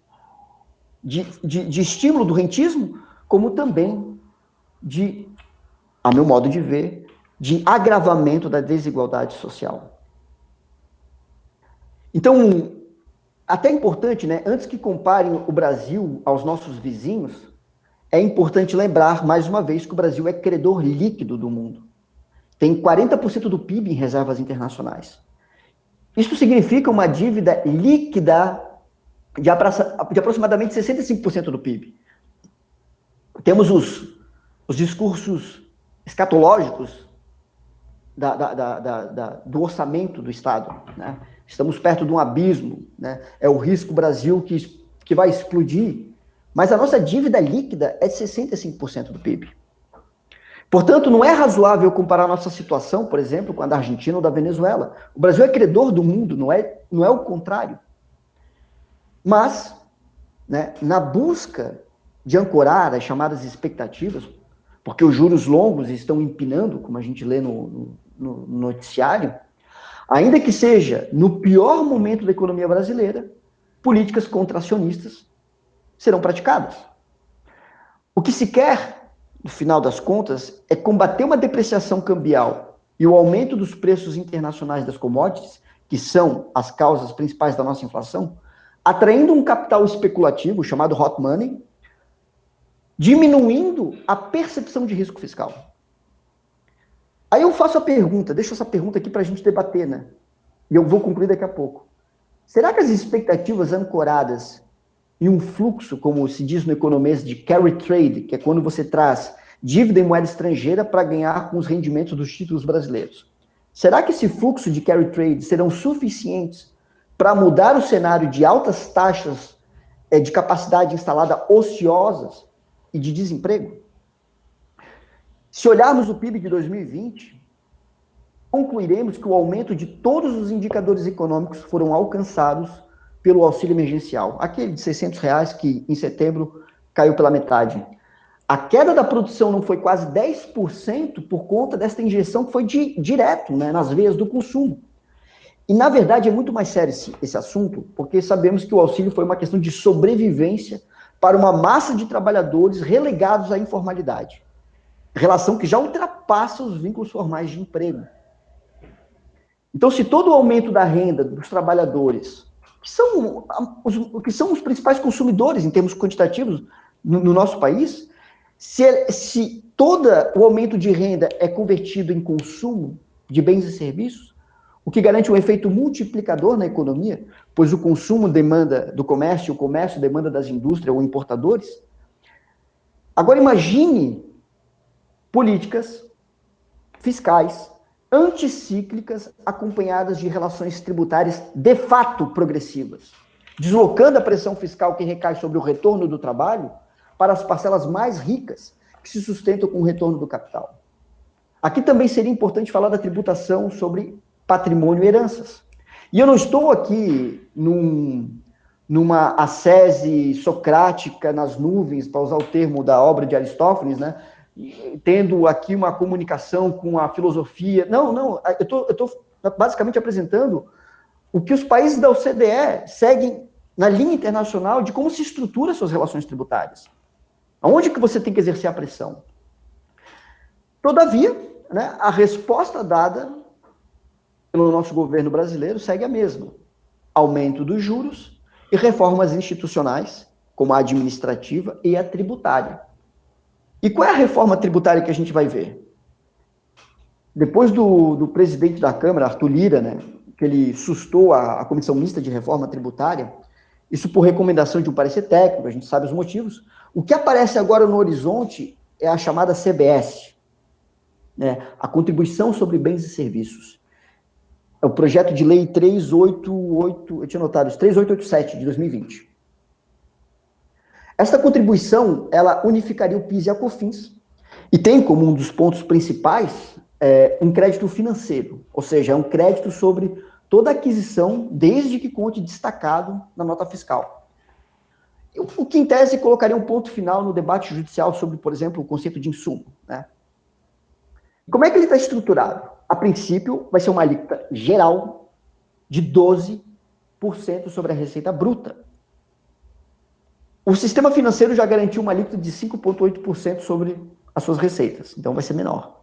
de estímulo do rentismo, como também a meu modo de ver, de agravamento da desigualdade social. Então, até é importante, né, antes que comparem o Brasil aos nossos vizinhos, é importante lembrar, mais uma vez, que o Brasil é credor líquido do mundo. Tem 40% do PIB em reservas internacionais. Isso significa uma dívida líquida de aproximadamente 65% do PIB. Temos os discursos escatológicos do orçamento do Estado, né? Estamos perto de um abismo, né? É o risco Brasil que vai explodir, mas a nossa dívida líquida é de 65% do PIB. Portanto, não é razoável comparar a nossa situação, por exemplo, com a da Argentina ou da Venezuela. O Brasil é credor do mundo, não é o contrário. Mas, né, na busca de ancorar as chamadas expectativas, porque os juros longos estão empinando, como a gente lê no noticiário, ainda que seja no pior momento da economia brasileira, políticas contracionistas serão praticadas. O que se quer, no final das contas, é combater uma depreciação cambial e o aumento dos preços internacionais das commodities, que são as causas principais da nossa inflação, atraindo um capital especulativo, chamado hot money, diminuindo a percepção de risco fiscal. Aí eu faço a pergunta, deixo essa pergunta aqui para a gente debater, né? E eu vou concluir daqui a pouco. Será que as expectativas ancoradas em um fluxo, como se diz no economês, de carry trade, que é quando você traz dívida em moeda estrangeira para ganhar com os rendimentos dos títulos brasileiros, será que esse fluxo de carry trade serão suficientes para mudar o cenário de altas taxas de capacidade instalada ociosas e de desemprego? Se olharmos o PIB de 2020, concluiremos que o aumento de todos os indicadores econômicos foram alcançados pelo auxílio emergencial, aquele de R$600 que em setembro caiu pela metade. A queda da produção não foi quase 10% por conta desta injeção que foi direto, né, nas veias do consumo. E, na verdade, é muito mais sério esse assunto, porque sabemos que o auxílio foi uma questão de sobrevivência para uma massa de trabalhadores relegados à informalidade. Relação que já ultrapassa os vínculos formais de emprego. Então, se todo o aumento da renda dos trabalhadores, que são os principais consumidores em termos quantitativos no nosso país, se todo o aumento de renda é convertido em consumo de bens e serviços, o que garante um efeito multiplicador na economia, pois o consumo demanda do comércio, o comércio demanda das indústrias ou importadores. Agora imagine políticas fiscais anticíclicas acompanhadas de relações tributárias de fato progressivas, deslocando a pressão fiscal que recai sobre o retorno do trabalho para as parcelas mais ricas que se sustentam com o retorno do capital. Aqui também seria importante falar da tributação sobre patrimônio e heranças. E eu não estou aqui numa ascese socrática nas nuvens, para usar o termo da obra de Aristófanes, né? Tendo aqui uma comunicação com a filosofia. Não, eu estou basicamente apresentando o que os países da OCDE seguem na linha internacional de como se estrutura suas relações tributárias. Aonde que você tem que exercer a pressão? Todavia, né, a resposta dada pelo nosso governo brasileiro segue a mesma. Aumento dos juros e reformas institucionais, como a administrativa e a tributária. E qual é a reforma tributária que a gente vai ver? Depois do presidente da Câmara, Arthur Lira, né, que ele sustou a Comissão Mista de Reforma Tributária, isso por recomendação de um parecer técnico, a gente sabe os motivos, o que aparece agora no horizonte é a chamada CBS, né, a Contribuição sobre Bens e Serviços. É o projeto de lei 388, eu tinha notado isso, 3887 de 2020. Esta contribuição, ela unificaria o PIS e a COFINS, e tem como um dos pontos principais um crédito financeiro, ou seja, é um crédito sobre toda aquisição, desde que conte destacado na nota fiscal. o que, em tese, colocaria um ponto final no debate judicial sobre, por exemplo, o conceito de insumo, né? Como é que ele está estruturado? A princípio, vai ser uma alíquota geral de 12% sobre a receita bruta. O sistema financeiro já garantiu uma alíquota de 5,8% sobre as suas receitas, então vai ser menor.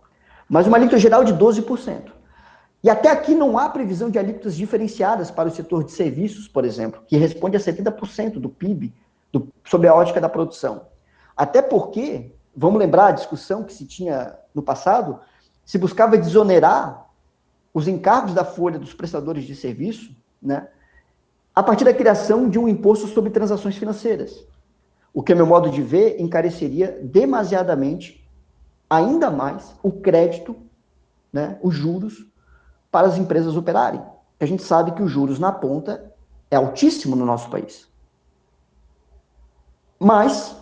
Mas uma alíquota geral de 12%. E até aqui não há previsão de alíquotas diferenciadas para o setor de serviços, por exemplo, que responde a 70% do PIB, sob a ótica da produção. Até porque, vamos lembrar a discussão que se tinha no passado, se buscava desonerar os encargos da folha dos prestadores de serviço, né, a partir da criação de um imposto sobre transações financeiras. O que, a meu modo de ver, encareceria demasiadamente, ainda mais, o crédito, né, os juros, para as empresas operarem. A gente sabe que os juros na ponta é altíssimo no nosso país. Mas,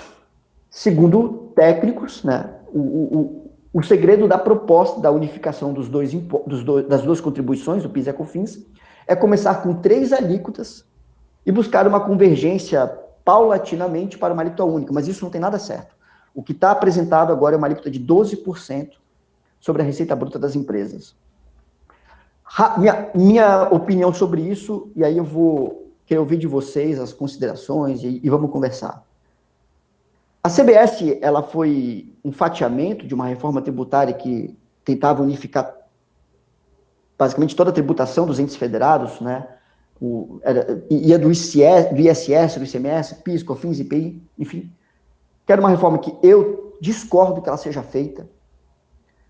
segundo técnicos, né, o segredo da proposta da unificação das duas contribuições, o PIS e a COFINS, é começar com 3 alíquotas e buscar uma convergência paulatinamente para uma alíquota única, mas isso não tem nada certo. O que está apresentado agora é uma alíquota de 12% sobre a receita bruta das empresas. Minha opinião sobre isso, e aí eu vou querer ouvir de vocês as considerações e vamos conversar. A CBS, ela foi um fatiamento de uma reforma tributária que tentava unificar basicamente toda a tributação dos entes federados, né? Ia do ISS, do ICMS, PIS, COFINS, IPI, enfim. Que era uma reforma que eu discordo que ela seja feita.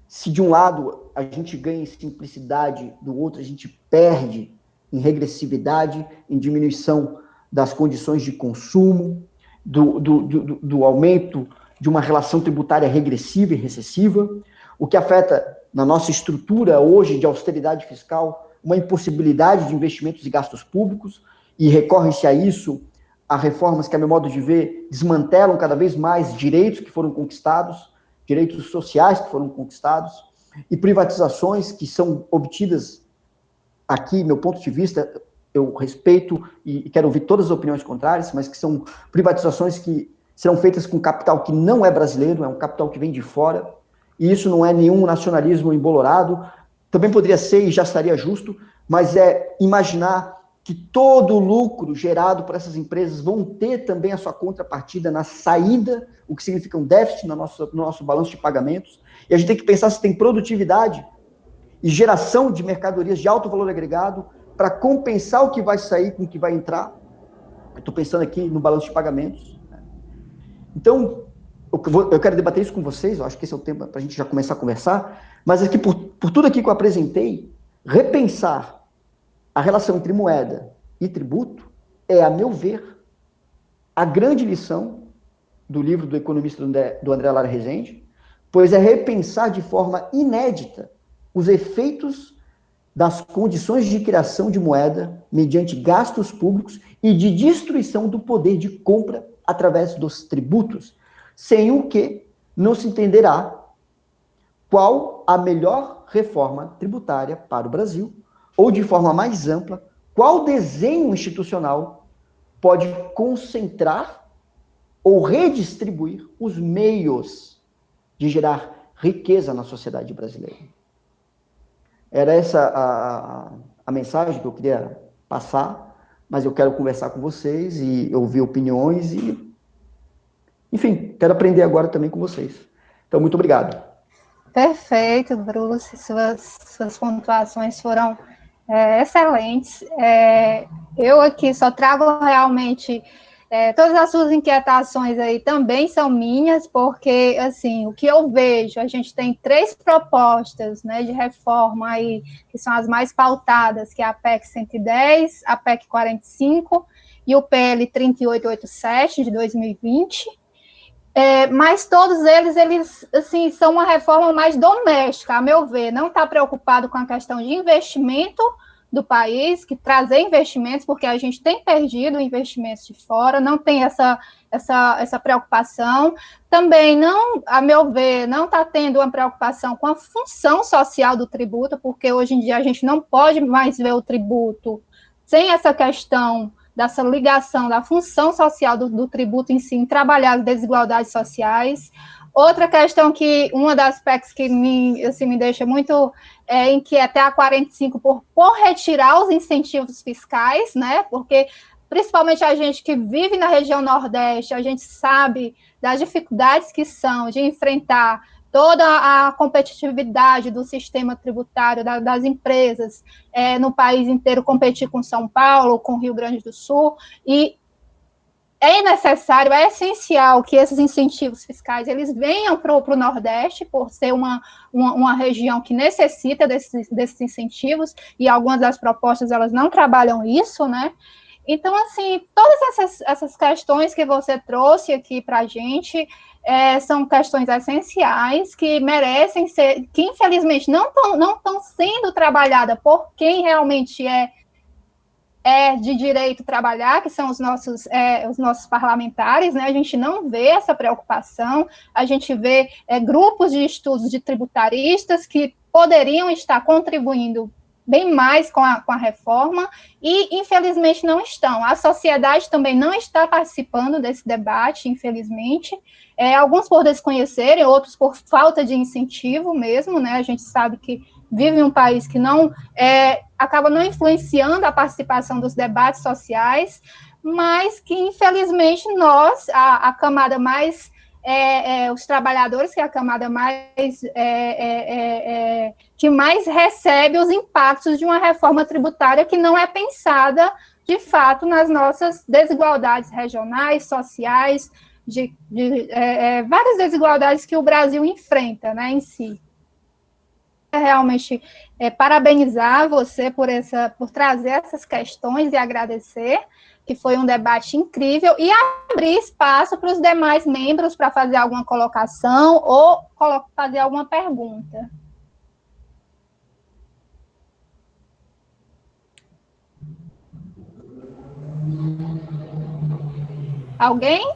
Se de um lado a gente ganha em simplicidade, do outro a gente perde em regressividade, em diminuição das condições de consumo, do aumento de uma relação tributária regressiva e recessiva, o que afeta na nossa estrutura hoje de austeridade fiscal, uma impossibilidade de investimentos e gastos públicos, e recorre-se a isso, a reformas que, a meu modo de ver, desmantelam cada vez mais direitos que foram conquistados, direitos sociais que foram conquistados, e privatizações que são obtidas aqui, meu ponto de vista, eu respeito e quero ouvir todas as opiniões contrárias, mas que são privatizações que serão feitas com capital que não é brasileiro, é um capital que vem de fora, e isso não é nenhum nacionalismo embolorado, também poderia ser e já estaria justo, mas é imaginar que todo o lucro gerado por essas empresas vão ter também a sua contrapartida na saída, o que significa um déficit no nosso balanço de pagamentos, e a gente tem que pensar se tem produtividade e geração de mercadorias de alto valor agregado para compensar o que vai sair com o que vai entrar. Eu estou pensando aqui no balanço de pagamentos. Então, eu quero debater isso com vocês, eu acho que esse é o tema para a gente já começar a conversar, mas aqui, por tudo aqui que eu apresentei, repensar a relação entre moeda e tributo é, a meu ver, a grande lição do livro do economista do André Lara Rezende, pois é repensar de forma inédita os efeitos das condições de criação de moeda mediante gastos públicos e de destruição do poder de compra através dos tributos, sem o que não se entenderá qual a melhor reforma tributária para o Brasil, ou de forma mais ampla, qual desenho institucional pode concentrar ou redistribuir os meios de gerar riqueza na sociedade brasileira. Era essa a mensagem que eu queria passar, mas eu quero conversar com vocês e ouvir opiniões e, enfim, quero aprender agora também com vocês. Então, muito obrigado. Perfeito, Bruce, suas pontuações foram excelentes. Eu aqui só trago realmente todas as suas inquietações aí também são minhas, porque, assim, o que eu vejo, a gente tem 3 propostas, né, de reforma aí, que são as mais pautadas, que é a PEC 110, a PEC 45 e o PL 3887 de 2020, mas todos eles, assim, são uma reforma mais doméstica, a meu ver, não está preocupado com a questão de investimento do país, que trazer investimentos, porque a gente tem perdido investimentos de fora, não tem essa preocupação. Também não, a meu ver, não está tendo uma preocupação com a função social do tributo, porque hoje em dia a gente não pode mais ver o tributo sem essa questão dessa ligação da função social do tributo em si, em trabalhar as desigualdades sociais. Outra questão que, uma das aspectos que me deixa muito inquieta é a 45 por retirar os incentivos fiscais, né? Porque, principalmente a gente que vive na região Nordeste, a gente sabe das dificuldades que são de enfrentar toda a competitividade do sistema tributário das empresas no país inteiro, competir com São Paulo, com Rio Grande do Sul, e é necessário, é essencial que esses incentivos fiscais eles venham para o Nordeste, por ser uma região que necessita desses incentivos, e algumas das propostas elas não trabalham isso, né? Então, assim, todas essas questões que você trouxe aqui para a gente são questões essenciais que merecem ser, que infelizmente não estão sendo trabalhadas por quem realmente é de direito trabalhar, que são os nossos parlamentares, né? A gente não vê essa preocupação, a gente vê grupos de estudos de tributaristas que poderiam estar contribuindo bem mais com a reforma, e, infelizmente, não estão. A sociedade também não está participando desse debate, infelizmente, alguns por desconhecerem, outros por falta de incentivo mesmo, né? A gente sabe que vive em um país que não acaba não influenciando a participação dos debates sociais, mas que, infelizmente, nós, a camada mais os trabalhadores, que é a camada mais que mais recebe os impactos de uma reforma tributária que não é pensada, de fato, nas nossas desigualdades regionais, sociais, várias desigualdades que o Brasil enfrenta, né, em si. Realmente parabenizar você por trazer essas questões e agradecer, que foi um debate incrível, e abrir espaço para os demais membros para fazer alguma colocação ou fazer alguma pergunta. Alguém?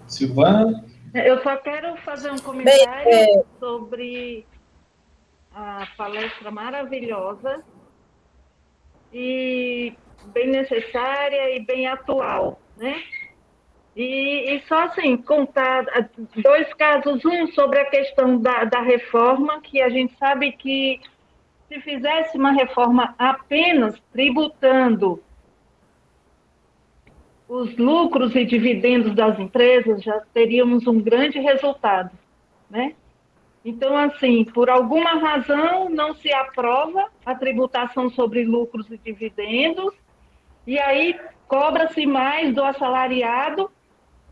Silvana? Eu só quero fazer um comentário sobre a palestra maravilhosa e bem necessária e bem atual, né? E só assim, contar dois casos, um sobre a questão da reforma, que a gente sabe que se fizesse uma reforma apenas tributando os lucros e dividendos das empresas, já teríamos um grande resultado, né? Então, assim, por alguma razão, não se aprova a tributação sobre lucros e dividendos, e aí cobra-se mais do assalariado,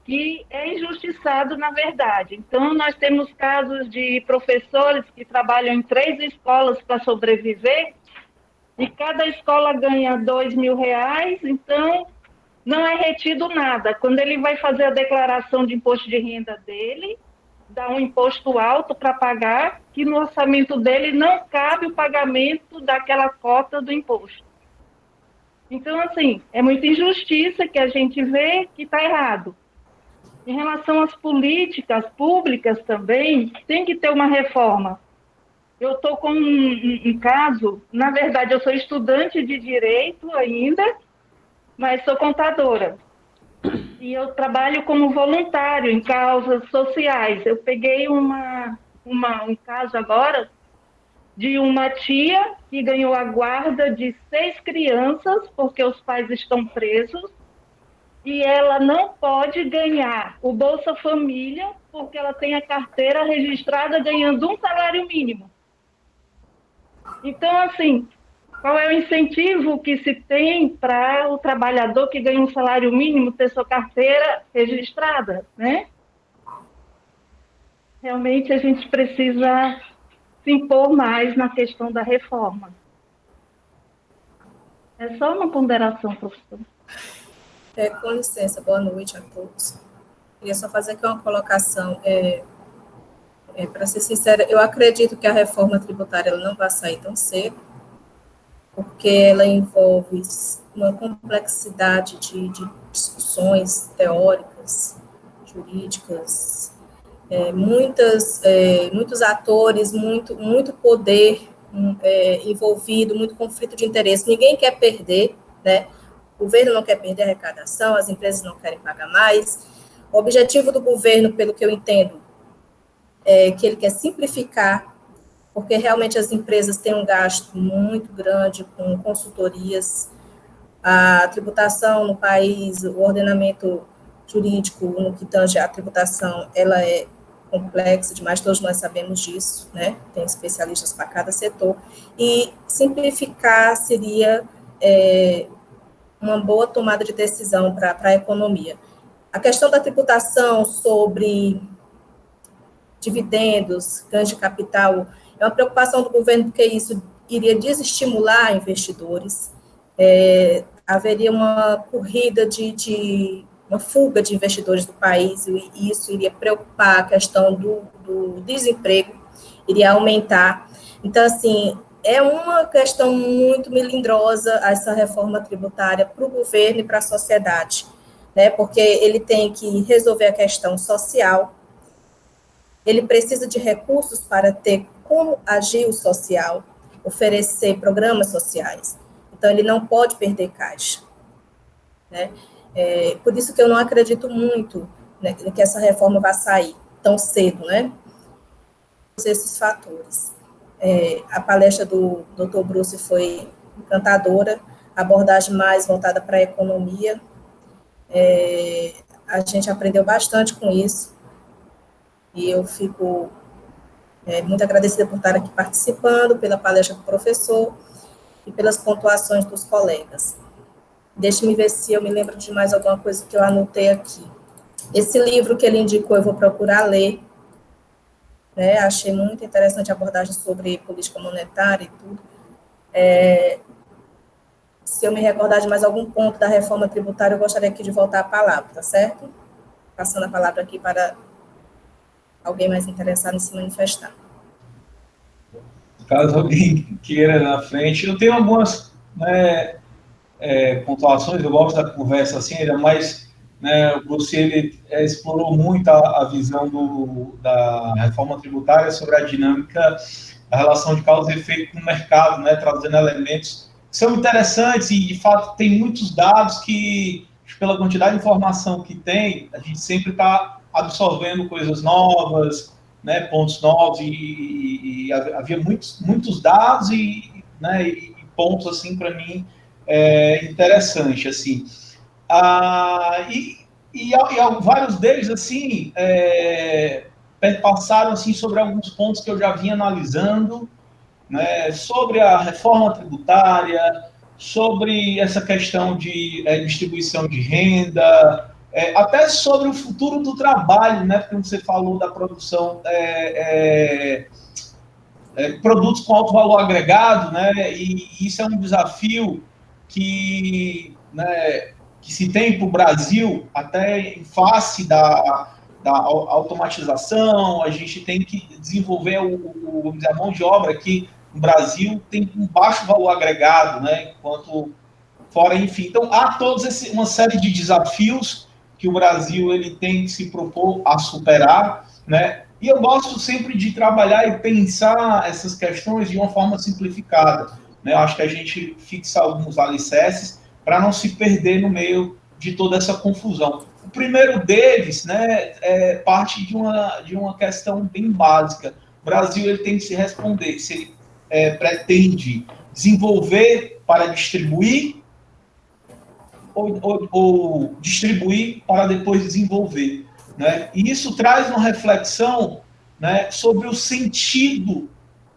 que é injustiçado, na verdade. Então, nós temos casos de professores que trabalham em 3 escolas para sobreviver, e cada escola ganha R$2.000, então não é retido nada. Quando ele vai fazer a declaração de imposto de renda dele, dá um imposto alto para pagar, que no orçamento dele não cabe o pagamento daquela cota do imposto. Então, assim, é muita injustiça que a gente vê que está errado. Em relação às políticas públicas também, tem que ter uma reforma. Eu estou com um caso, na verdade, eu sou estudante de Direito ainda, mas sou contadora. E eu trabalho como voluntário em causas sociais. Eu peguei um caso agora de uma tia que ganhou a guarda de 6 crianças, porque os pais estão presos, e ela não pode ganhar o Bolsa Família, porque ela tem a carteira registrada ganhando um salário mínimo. Então, assim, qual é o incentivo que se tem para o trabalhador que ganha um salário mínimo ter sua carteira registrada, né? Realmente a gente precisa se impor mais na questão da reforma. É só uma ponderação, professor. Com licença, boa noite a todos. Queria só fazer aqui uma colocação. Para ser sincera, eu acredito que a reforma tributária ela não vai sair tão cedo, porque ela envolve uma complexidade de discussões teóricas, jurídicas, muitos atores, muito poder envolvido, muito conflito de interesse. Ninguém quer perder, né? governo não quer perder arrecadação, as empresas não querem pagar mais. O objetivo do governo, pelo que eu entendo, é que ele quer simplificar, porque realmente as empresas têm um gasto muito grande com consultorias. A tributação no país, o ordenamento jurídico no que tange à tributação, ela é complexa demais, todos nós sabemos disso, né? Tem especialistas para cada setor, e simplificar seria uma boa tomada de decisão para a economia. A questão da tributação sobre dividendos, ganhos de capital, é uma preocupação do governo, porque isso iria desestimular investidores, haveria uma corrida uma fuga de investidores do país, e isso iria preocupar a questão do desemprego, iria aumentar. Então, assim, é uma questão muito melindrosa essa reforma tributária para o governo e para a sociedade, né? Porque ele tem que resolver a questão social, ele precisa de recursos para ter como agir o social, oferecer programas sociais. Então, ele não pode perder caixa, né? Por isso que eu não acredito muito, né, que essa reforma vai sair tão cedo, né? Esses fatores. A palestra do Dr. Bruce foi encantadora, abordagem mais voltada para a economia. A gente aprendeu bastante com isso, e eu fico muito agradecida por estar aqui participando, pela palestra do professor e pelas pontuações dos colegas. Deixe-me ver se eu me lembro de mais alguma coisa que eu anotei aqui. Esse livro que ele indicou, eu vou procurar ler, né? Achei muito interessante a abordagem sobre política monetária e tudo. Se eu me recordar de mais algum ponto da reforma tributária, eu gostaria aqui de voltar a palavra, tá certo? Passando a palavra aqui para alguém mais interessado em se manifestar. Caso alguém queira na frente, eu tenho algumas, né, pontuações, eu gosto da conversa assim, mas, né, ele explorou muito a visão da reforma tributária sobre a dinâmica da relação de causa e efeito no mercado, né, trazendo elementos que são interessantes e, de fato, tem muitos dados que, pela quantidade de informação que tem, a gente sempre está absorvendo coisas novas, né, pontos novos, e havia muitos dados né, e pontos, assim, para mim, interessante, assim. Vários deles, assim, passaram, assim, sobre alguns pontos que eu já vinha analisando, né, sobre a reforma tributária, sobre essa questão de distribuição de renda, até sobre o futuro do trabalho, né, porque você falou da produção, produtos com alto valor agregado, né, e isso é um desafio que se tem para o Brasil, até em face da automatização. A gente tem que desenvolver a mão de obra que no Brasil tem um baixo valor agregado, né, enquanto fora, enfim. Então, há uma série de desafios que o Brasil ele tem que se propor a superar, né? E eu gosto sempre de trabalhar e pensar essas questões de uma forma simplificada, né? Eu acho que a gente fixa alguns alicerces para não se perder no meio de toda essa confusão. O primeiro deles, né, parte de uma questão bem básica. O Brasil ele tem que se responder se ele pretende desenvolver para distribuir ou distribuir para depois desenvolver, né? E isso traz uma reflexão, né, sobre o sentido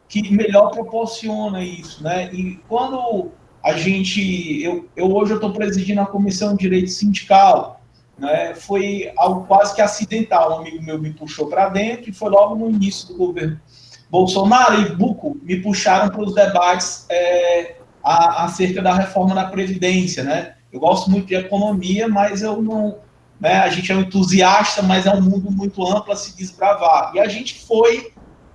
que melhor proporciona isso, né? E quando hoje eu estou presidindo a Comissão de Direito Sindical, né? Foi algo quase que acidental. Um amigo meu me puxou para dentro e foi logo no início do governo Bolsonaro e Buco me puxaram para os debates acerca da reforma da Previdência, né? Eu gosto muito de economia, mas eu não, né, a gente é um entusiasta, mas é um mundo muito amplo a se desbravar. E a gente foi,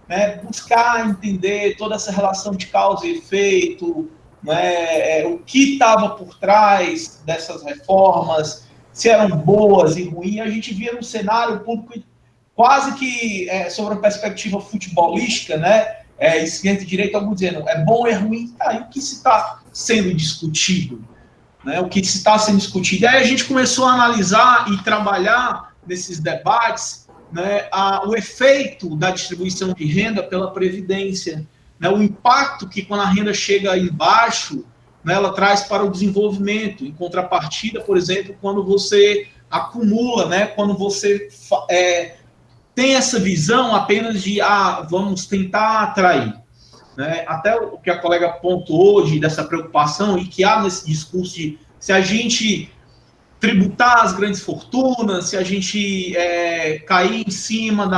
né, buscar entender toda essa relação de causa e efeito, né, o que estava por trás dessas reformas, se eram boas e ruins. A gente via no cenário público quase que sobre a perspectiva futebolística, né, esquerda e direita, alguns dizendo, é bom ou é ruim, tá, e o que se está sendo discutido? né, o que está sendo discutido. E aí a gente começou a analisar e trabalhar nesses debates, né, o efeito da distribuição de renda pela Previdência, né, o impacto que quando a renda chega embaixo, né, ela traz para o desenvolvimento, em contrapartida, por exemplo, quando você acumula, né, quando você tem essa visão apenas de, vamos tentar atrair. Né? Até o que a colega pontuou hoje, dessa preocupação, e que há nesse discurso de se a gente tributar as grandes fortunas, se a gente cair em cima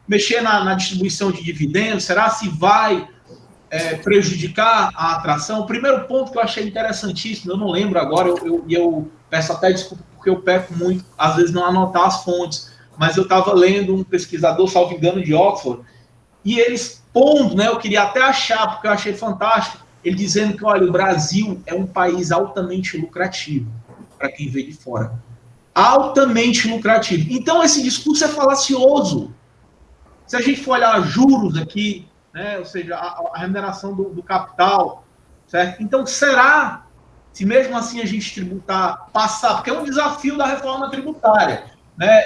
mexer na distribuição de dividendos, será se vai prejudicar a atração? O primeiro ponto que eu achei interessantíssimo, eu não lembro agora, eu peço até desculpa porque eu peco muito, às vezes, não anotar as fontes, mas eu estava lendo um pesquisador, salvo engano, de Oxford, e ele expondo, né, eu queria até achar, porque eu achei fantástico, ele dizendo que, olha, o Brasil é um país altamente lucrativo, para quem vê de fora. Altamente lucrativo. Então, esse discurso é falacioso. Se a gente for olhar juros aqui, né, ou seja, a remuneração do capital, certo? Então, será, se mesmo assim a gente tributar, passar, porque é um desafio da reforma tributária, né?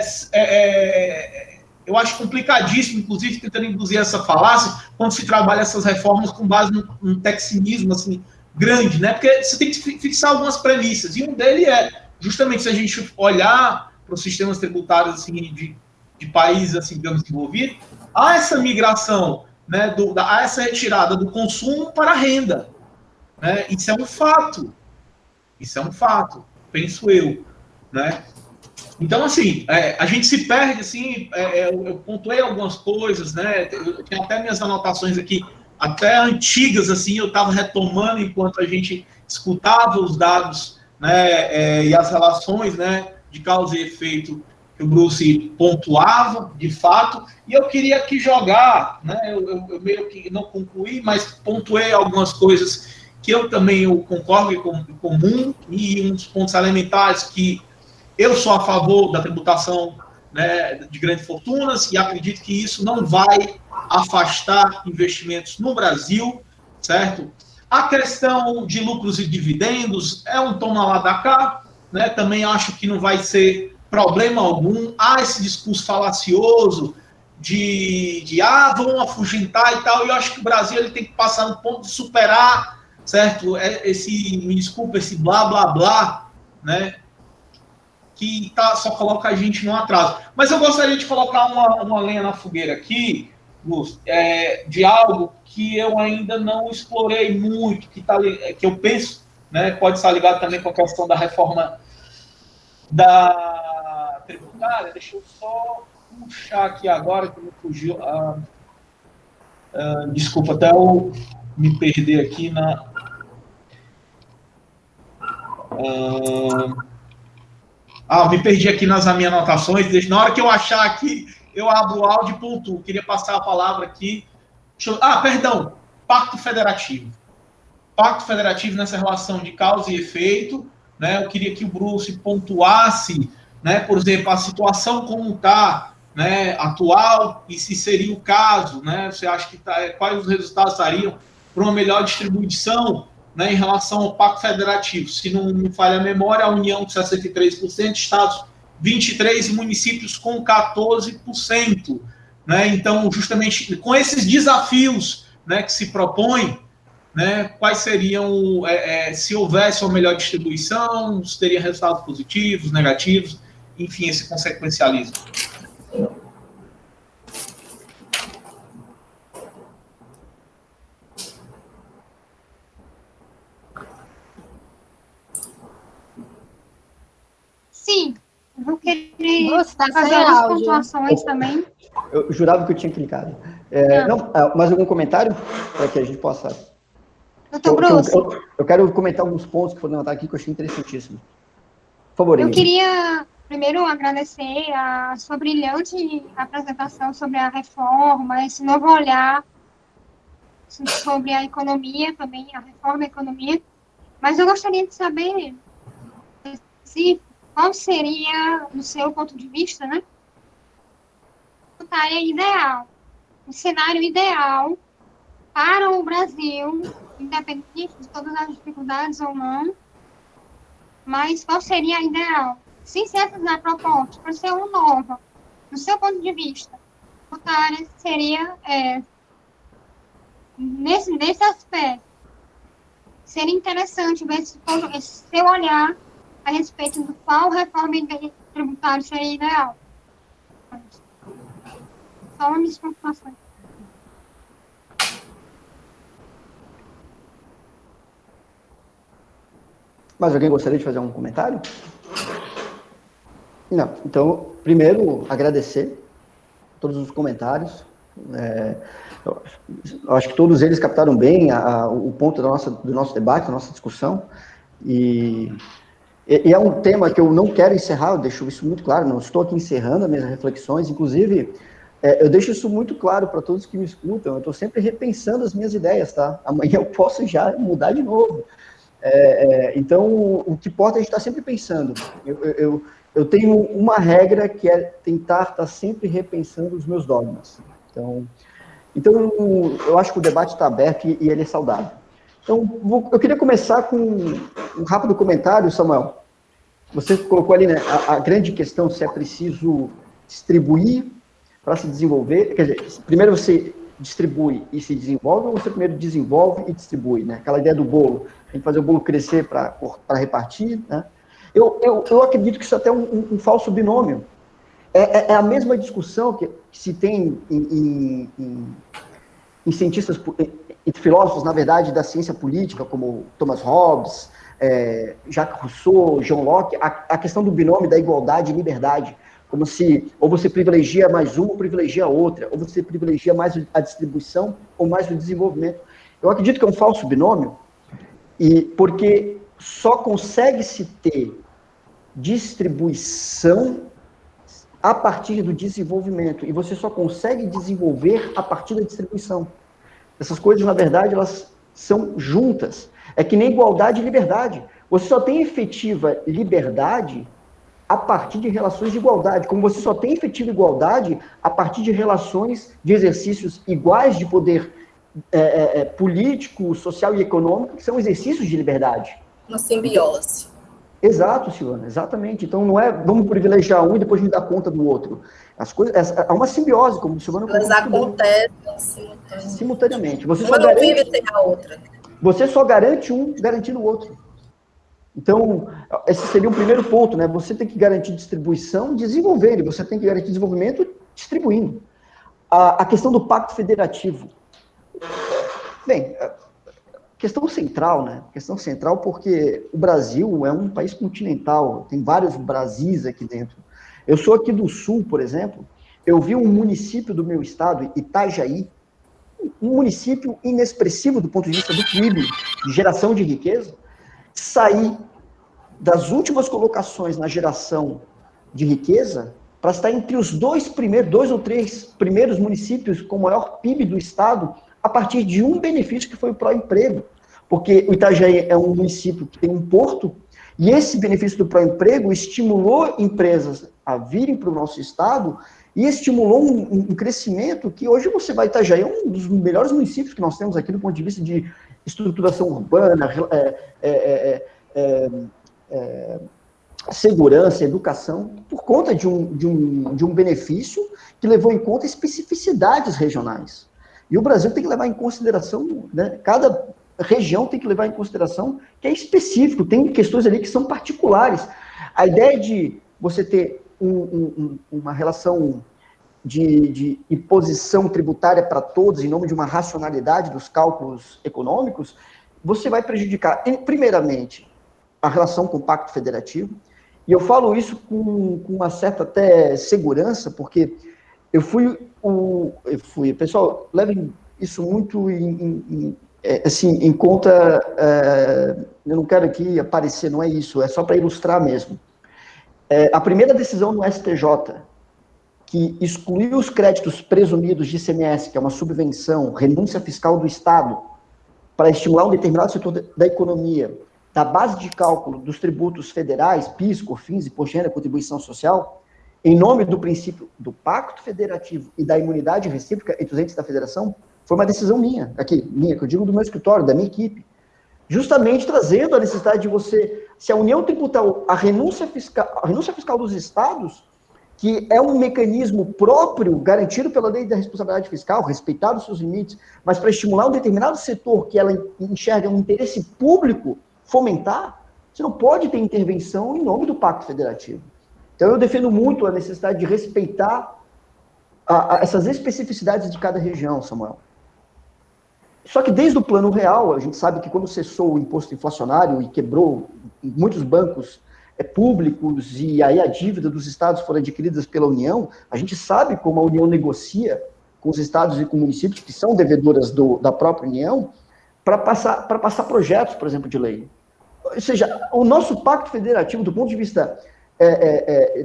Eu acho complicadíssimo, inclusive, tentando induzir essa falácia, quando se trabalha essas reformas com base num texinismo assim, grande, né? Porque você tem que fixar algumas premissas, e um deles é, justamente, se a gente olhar para os sistemas tributários assim, de países, assim, digamos, desenvolvidos, há essa migração, né, há essa retirada do consumo para a renda. Né? Isso é um fato. Isso é um fato, penso eu. Né? Então, assim, a gente se perde, assim, eu pontuei algumas coisas, né? Eu tinha até minhas anotações aqui, até antigas, assim, eu estava retomando enquanto a gente escutava os dados, né, e as relações, né, de causa e efeito que o Bruce pontuava, de fato, e eu queria aqui jogar, né, eu meio que não concluí, mas pontuei algumas coisas que eu também concordo em comum, e uns pontos elementares que eu sou a favor da tributação, né, de grandes fortunas, e acredito que isso não vai afastar investimentos no Brasil, certo? A questão de lucros e dividendos é um toma lá da cá, né? Também acho que não vai ser problema algum. Há esse discurso falacioso vamos afugentar e tal, e eu acho que o Brasil ele tem que passar no ponto de superar, certo? Me desculpa, esse blá, blá, blá, né? Que só coloca a gente no atraso. Mas eu gostaria de colocar uma lenha na fogueira aqui, Lúcio, de algo que eu ainda não explorei muito, que eu penso, né, pode estar ligado também com a questão da reforma da tributária. Deixa eu só puxar aqui agora, que me fugiu. Desculpa, até eu me perder aqui na... me perdi aqui nas minhas anotações. Na hora que eu achar aqui, eu abro o áudio e pontuo. Queria passar a palavra aqui. Perdão. Pacto Federativo. Pacto Federativo nessa relação de causa e efeito. Né? Eu queria que o Bruce pontuasse, né, por exemplo, a situação como está, né, atual, e se seria o caso, né? Você acha que quais os resultados estariam para uma melhor distribuição, né, em relação ao Pacto Federativo? Se não me falha a memória, a União com 63%, Estados 23% e municípios com 14%. Né? Então, justamente com esses desafios, né, que se propõem, né, quais seriam, se houvesse uma melhor distribuição, se teria resultados positivos, negativos, enfim, esse consequencialismo. Sim, eu vou querer fazer algumas pontuações também. Eu jurava que eu tinha clicado. Mais algum comentário para que a gente possa... Doutor Bruce. Eu quero comentar alguns pontos que foram levantados aqui que eu achei interessantíssimo. Por favor, eu queria primeiro agradecer a sua brilhante apresentação sobre a reforma, esse novo olhar sobre a economia também, a reforma da economia. Mas eu gostaria de saber qual seria, no seu ponto de vista, né, o cenário ideal para o Brasil independente de todas as dificuldades ou não, mas qual seria a ideal? Se essa proposta por ser uma nova, do seu ponto de vista, tributária, seria, nesse aspecto, seria interessante ver se seu olhar a respeito do qual reforma tributária seria ideal. Só uma desconfirmação. Mas alguém gostaria de fazer um comentário? Não. Então, primeiro, agradecer todos os comentários. Eu acho que todos eles captaram bem o ponto do nosso debate, da nossa discussão. E é um tema que eu não quero encerrar, eu deixo isso muito claro, não estou aqui encerrando as minhas reflexões, inclusive, eu deixo isso muito claro para todos que me escutam, eu estou sempre repensando as minhas ideias, tá? Amanhã eu posso já mudar de novo. Então, o que importa é a gente estar sempre pensando. Eu tenho uma regra que é tentar estar sempre repensando os meus dogmas. Então eu acho que o debate está aberto e ele é saudável. Então, eu queria começar com um rápido comentário, Samuel. Você colocou ali, né, a grande questão se é preciso distribuir para se desenvolver. Quer dizer, primeiro você distribui e se desenvolve, ou você primeiro desenvolve e distribui, né? Aquela ideia do bolo, tem que fazer o bolo crescer para repartir, né? Eu acredito que isso é até um falso binômio. É a mesma discussão que se tem em cientistas, entre filósofos, na verdade, da ciência política, como Thomas Hobbes, Jacques Rousseau, John Locke, a questão do binômio da igualdade e liberdade, como se ou você privilegia mais uma ou privilegia a outra, ou você privilegia mais a distribuição ou mais o desenvolvimento. Eu acredito que é um falso binômio, porque só consegue-se ter distribuição a partir do desenvolvimento, e você só consegue desenvolver a partir da distribuição. Essas coisas, na verdade, elas são juntas. É que nem igualdade e liberdade. Você só tem efetiva liberdade a partir de relações de igualdade, como você só tem efetiva igualdade a partir de relações de exercícios iguais de poder político, social e econômico, que são exercícios de liberdade. Uma simbiose. Exato, Silvana, exatamente. Então não é vamos privilegiar um e depois a gente dá conta do outro. As coisas, há uma simbiose, como o Silvana colocou. Elas acontecem simultaneamente. Você uma não vive sem a outra. Você só garante um garantindo o outro. Então, esse seria o primeiro ponto, né? Você tem que garantir distribuição, desenvolver, e você tem que garantir desenvolvimento distribuindo. A questão do pacto federativo. Bem, questão central, né? Questão central porque o Brasil é um país continental, tem vários Brasis aqui dentro. Eu sou aqui do Sul, por exemplo, eu vi um município do meu estado, Itajaí, um município inexpressivo do ponto de vista do PIB, de geração de riqueza, sair das últimas colocações na geração de riqueza para estar entre os dois ou três primeiros municípios com o maior PIB do estado, a partir de um benefício que foi o pró-emprego. Porque o Itajaí é um município que tem um porto, e esse benefício do pró-emprego estimulou empresas a virem para o nosso estado e estimulou um crescimento que hoje você vai Itajaí, é um dos melhores municípios que nós temos aqui do ponto de vista de estruturação urbana, segurança, educação, por conta de um benefício que levou em conta especificidades regionais. E o Brasil tem que levar em consideração, né, cada região tem que levar em consideração que é específico, tem questões ali que são particulares. A ideia de você ter uma relação de imposição tributária para todos, em nome de uma racionalidade dos cálculos econômicos, você vai prejudicar, primeiramente, a relação com o Pacto Federativo, e eu falo isso com uma certa até segurança, porque pessoal, levem isso muito em conta, eu não quero aqui aparecer, não é isso, é só para ilustrar mesmo. A primeira decisão do STJ, que excluiu os créditos presumidos de ICMS, que é uma subvenção, renúncia fiscal do Estado, para estimular um determinado setor da economia, da base de cálculo dos tributos federais, PIS, COFINS, Imposto de Renda, Contribuição Social, em nome do princípio do Pacto Federativo e da imunidade recíproca entre os entes da Federação, Foi uma decisão minha, que eu digo do meu escritório, da minha equipe, justamente trazendo a necessidade de você, se a união tributária, a renúncia fiscal dos estados, que é um mecanismo próprio, garantido pela lei da responsabilidade fiscal, respeitado os seus limites, mas para estimular um determinado setor que ela enxerga um interesse público, fomentar, você não pode ter intervenção em nome do Pacto Federativo. Então, eu defendo muito a necessidade de respeitar essas especificidades de cada região, Samuel. Só que desde o Plano Real, a gente sabe que quando cessou o imposto inflacionário e quebrou muitos bancos públicos e aí a dívida dos estados foram adquiridas pela União, a gente sabe como a União negocia com os estados e com municípios que são devedoras da própria União para passar projetos, por exemplo, de lei. Ou seja, o nosso pacto federativo, do ponto de vista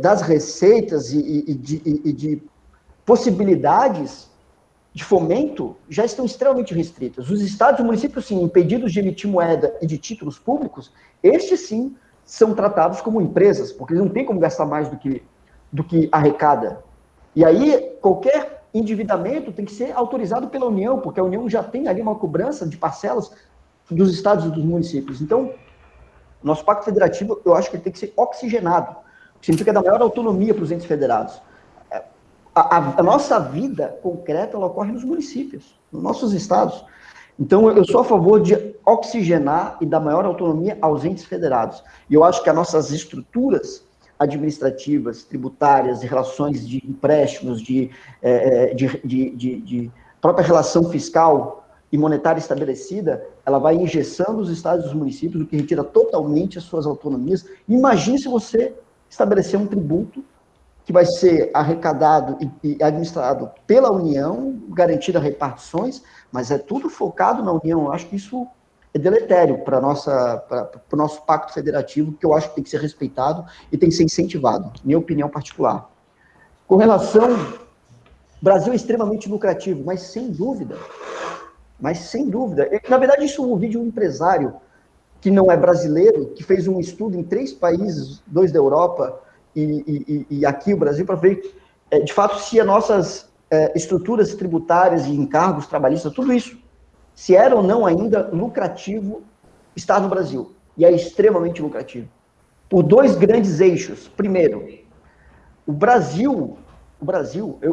das receitas e de possibilidades de fomento, já estão extremamente restritas. Os estados e municípios, sim, impedidos de emitir moeda e de títulos públicos, estes, sim, são tratados como empresas, porque eles não têm como gastar mais do que arrecada. E aí, qualquer endividamento tem que ser autorizado pela União, porque a União já tem ali uma cobrança de parcelas dos estados e dos municípios. Então, nosso pacto federativo, eu acho que ele tem que ser oxigenado, que significa dar maior autonomia para os entes federados. A nossa vida concreta, ela ocorre nos municípios, nos nossos estados. Então, eu sou a favor de oxigenar e dar maior autonomia aos entes federados. E eu acho que as nossas estruturas administrativas, tributárias, de relações de empréstimos, de própria relação fiscal e monetária estabelecida, ela vai engessando os estados e os municípios, o que retira totalmente as suas autonomias. Imagine se você estabelecer um tributo que vai ser arrecadado e administrado pela União, garantida repartições, mas é tudo focado na União. Eu acho que isso é deletério para o nosso pacto federativo, que eu acho que tem que ser respeitado e tem que ser incentivado, minha opinião particular. Com relação, o Brasil é extremamente lucrativo, mas sem dúvida. Na verdade, isso eu ouvi de um empresário que não é brasileiro, que fez um estudo em 3 países, 2 da Europa, e aqui o Brasil, para ver, de fato, se as nossas estruturas tributárias e encargos trabalhistas, tudo isso, se era ou não ainda lucrativo estar no Brasil. E é extremamente lucrativo. Por 2 grandes eixos. Primeiro, o Brasil,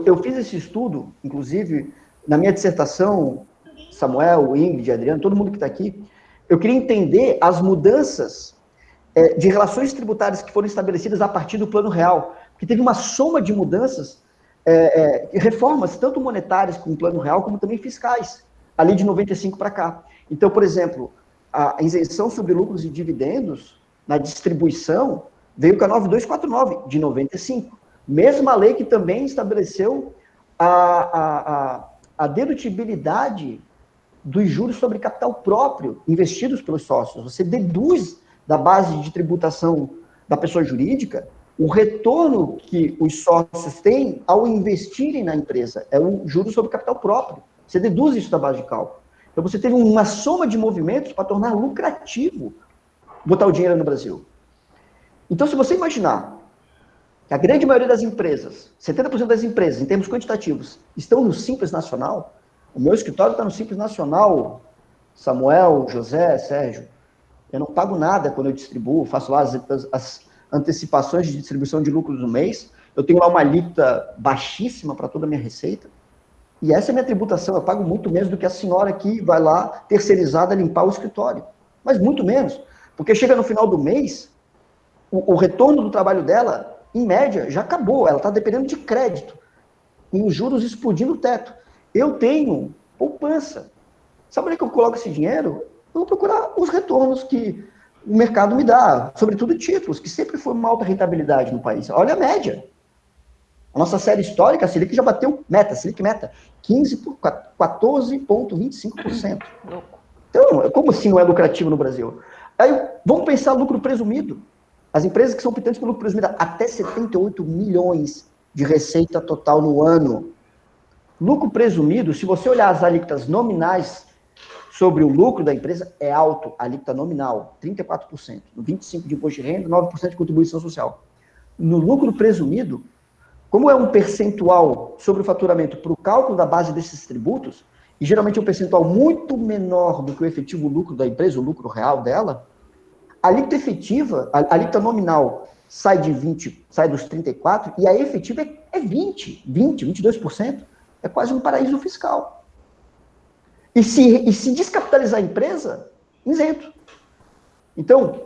eu fiz esse estudo, inclusive, na minha dissertação, Samuel, Ingrid, Adriano, todo mundo que está aqui, eu queria entender as mudanças de relações tributárias que foram estabelecidas a partir do Plano Real, porque teve uma soma de mudanças, reformas, tanto monetárias com o Plano Real, como também fiscais, ali de 95 para cá. Então, por exemplo, a isenção sobre lucros e dividendos na distribuição veio com a 9249, de 95. Mesma lei que também estabeleceu a dedutibilidade dos juros sobre capital próprio investidos pelos sócios. Você deduz da base de tributação da pessoa jurídica o retorno que os sócios têm ao investirem na empresa. É o juro sobre capital próprio. Você deduz isso da base de cálculo. Então, você teve uma soma de movimentos para tornar lucrativo botar o dinheiro no Brasil. Então, se você imaginar que a grande maioria das empresas, 70% das empresas, em termos quantitativos, estão no Simples Nacional, o meu escritório está no Simples Nacional, Samuel, José, Sérgio, eu não pago nada quando eu distribuo, faço lá as antecipações de distribuição de lucros no mês, eu tenho lá uma alíquota baixíssima para toda a minha receita, e essa é a minha tributação, eu pago muito menos do que a senhora que vai lá, terceirizada, limpar o escritório. Mas muito menos, porque chega no final do mês, o retorno do trabalho dela, em média, já acabou, ela está dependendo de crédito, e os juros explodindo o teto. Eu tenho poupança. Sabe onde é que eu coloco esse dinheiro? Eu vou procurar os retornos que o mercado me dá, sobretudo títulos, que sempre foi uma alta rentabilidade no país. Olha a média. A nossa série histórica, a Selic já bateu meta, Selic meta, 14,25%. Então, como assim não é lucrativo no Brasil? Aí, vamos pensar lucro presumido. As empresas que são optantes pelo lucro presumido, até 78 milhões de receita total no ano. Lucro presumido, se você olhar as alíquotas nominais sobre o lucro da empresa, é alto, a alíquota nominal, 34%. No 25% de imposto de renda, 9% de contribuição social. No lucro presumido, como é um percentual sobre o faturamento para o cálculo da base desses tributos, e geralmente é um percentual muito menor do que o efetivo lucro da empresa, o lucro real dela, a alíquota efetiva, a alíquota nominal sai de 20, sai dos 34, e a efetiva é 22%. É quase um paraíso fiscal. E se descapitalizar a empresa, isento. Então,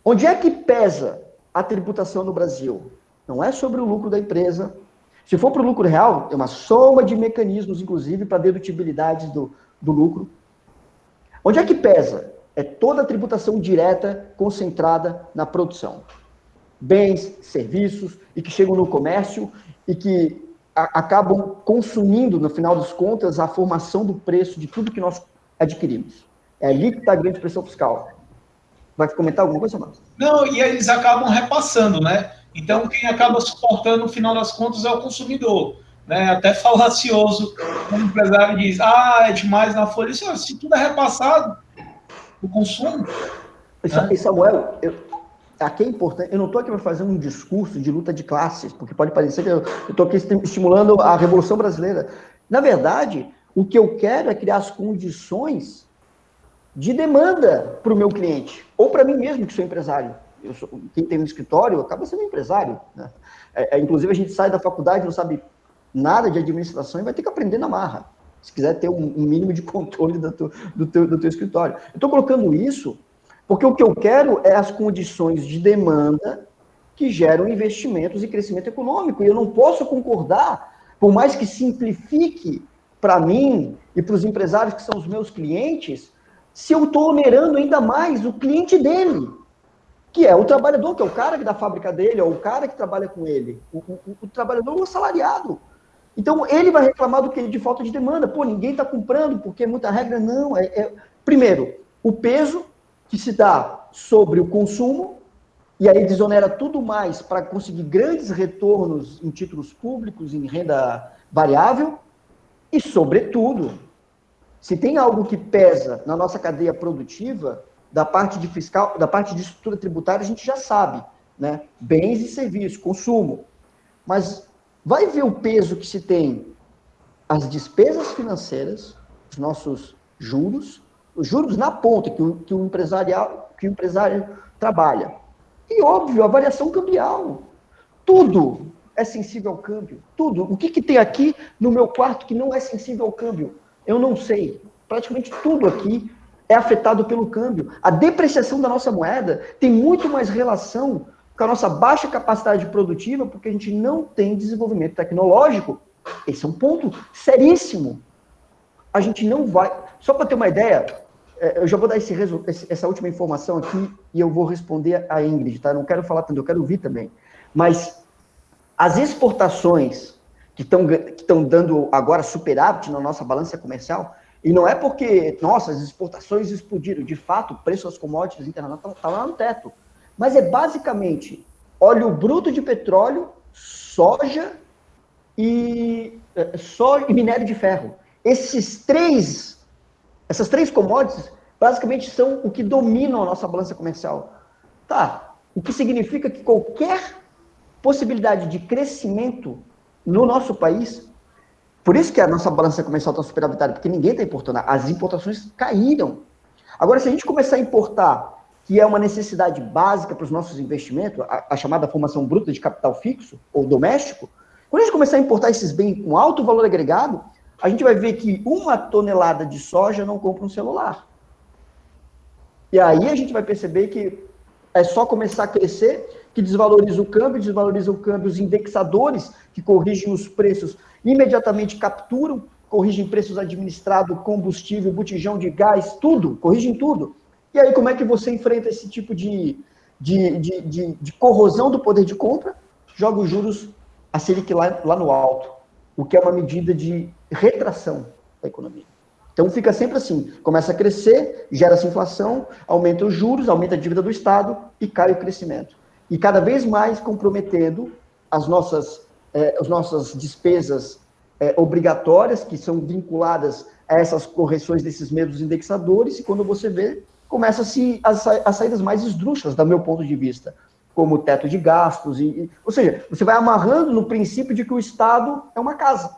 onde é que pesa a tributação no Brasil? Não é sobre o lucro da empresa. Se for para o lucro real, é uma soma de mecanismos, inclusive, para dedutibilidade do lucro. Onde é que pesa? É toda a tributação direta concentrada na produção. Bens, serviços, e que chegam no comércio e que acabam consumindo, no final das contas, a formação do preço de tudo que nós adquirimos. É ali que está a grande pressão fiscal. Vai comentar alguma coisa, Marcos? Não, e eles acabam repassando, né? Então, quem acaba suportando, no final das contas, é o consumidor. Né? Até falacioso, quando o empresário diz, é demais na folha. Se tudo é repassado, o consumo... E Samuel, aqui é importante, eu não estou aqui para fazer um discurso de luta de classes, porque pode parecer que eu estou aqui estimulando a Revolução Brasileira. Na verdade, o que eu quero é criar as condições de demanda para o meu cliente, ou para mim mesmo, que sou empresário. Quem tem um escritório acaba sendo empresário. Né? Inclusive, a gente sai da faculdade, não sabe nada de administração e vai ter que aprender na marra, se quiser ter um mínimo de controle do teu escritório. Eu estou colocando isso porque o que eu quero é as condições de demanda que geram investimentos e crescimento econômico. E eu não posso concordar, por mais que simplifique para mim e para os empresários que são os meus clientes, se eu estou onerando ainda mais o cliente dele, que é o trabalhador, que é o cara da fábrica dele, ou o cara que trabalha com ele, o trabalhador ou assalariado. Então, ele vai reclamar do que de falta de demanda. Pô, ninguém está comprando porque é muita regra. Não, primeiro, o peso que se dá sobre o consumo, e aí desonera tudo mais para conseguir grandes retornos em títulos públicos, em renda variável, e, sobretudo, se tem algo que pesa na nossa cadeia produtiva, da parte de fiscal, da parte de estrutura tributária, a gente já sabe, né? Bens e serviços, consumo. Mas vai ver o peso que se tem as despesas financeiras, os nossos juros, os juros na ponta que o empresário trabalha. E, óbvio, a variação cambial. Tudo é sensível ao câmbio. Tudo. O que tem aqui no meu quarto que não é sensível ao câmbio? Eu não sei. Praticamente tudo aqui é afetado pelo câmbio. A depreciação da nossa moeda tem muito mais relação com a nossa baixa capacidade produtiva, porque a gente não tem desenvolvimento tecnológico. Esse é um ponto seríssimo. A gente não vai... Só para ter uma ideia, eu já vou dar essa última informação aqui e eu vou responder a Ingrid, tá? Eu não quero falar tanto, eu quero ouvir também. Mas as exportações que estão dando agora superávit na nossa balança comercial, e não é porque, nossa, as exportações explodiram. De fato, o preço das commodities internacionais está lá no teto. Mas é basicamente óleo bruto de petróleo, soja e minério de ferro. Essas três commodities, basicamente, são o que dominam a nossa balança comercial. Tá, o que significa que qualquer possibilidade de crescimento no nosso país, por isso que a nossa balança comercial está superavitária, porque ninguém está importando, as importações caíram. Agora, se a gente começar a importar, que é uma necessidade básica para os nossos investimentos, a chamada formação bruta de capital fixo, ou doméstico, quando a gente começar a importar esses bens com alto valor agregado, a gente vai ver que 1 tonelada de soja não compra um celular. E aí a gente vai perceber que é só começar a crescer, que desvaloriza o câmbio, os indexadores que corrigem os preços, imediatamente capturam, corrigem preços administrados, combustível, botijão de gás, tudo, corrigem tudo. E aí como é que você enfrenta esse tipo de corrosão do poder de compra? Joga os juros, a Selic lá no alto, o que é uma medida de retração da economia. Então fica sempre assim, começa a crescer, gera-se inflação, aumenta os juros, aumenta a dívida do Estado e cai o crescimento. E cada vez mais comprometendo as nossas despesas obrigatórias, que são vinculadas a essas correções desses mesmos indexadores, e quando você vê, começa-se as saídas mais esdrúxulas, do meu ponto de vista, como o teto de gastos, ou seja, você vai amarrando no princípio de que o Estado é uma casa.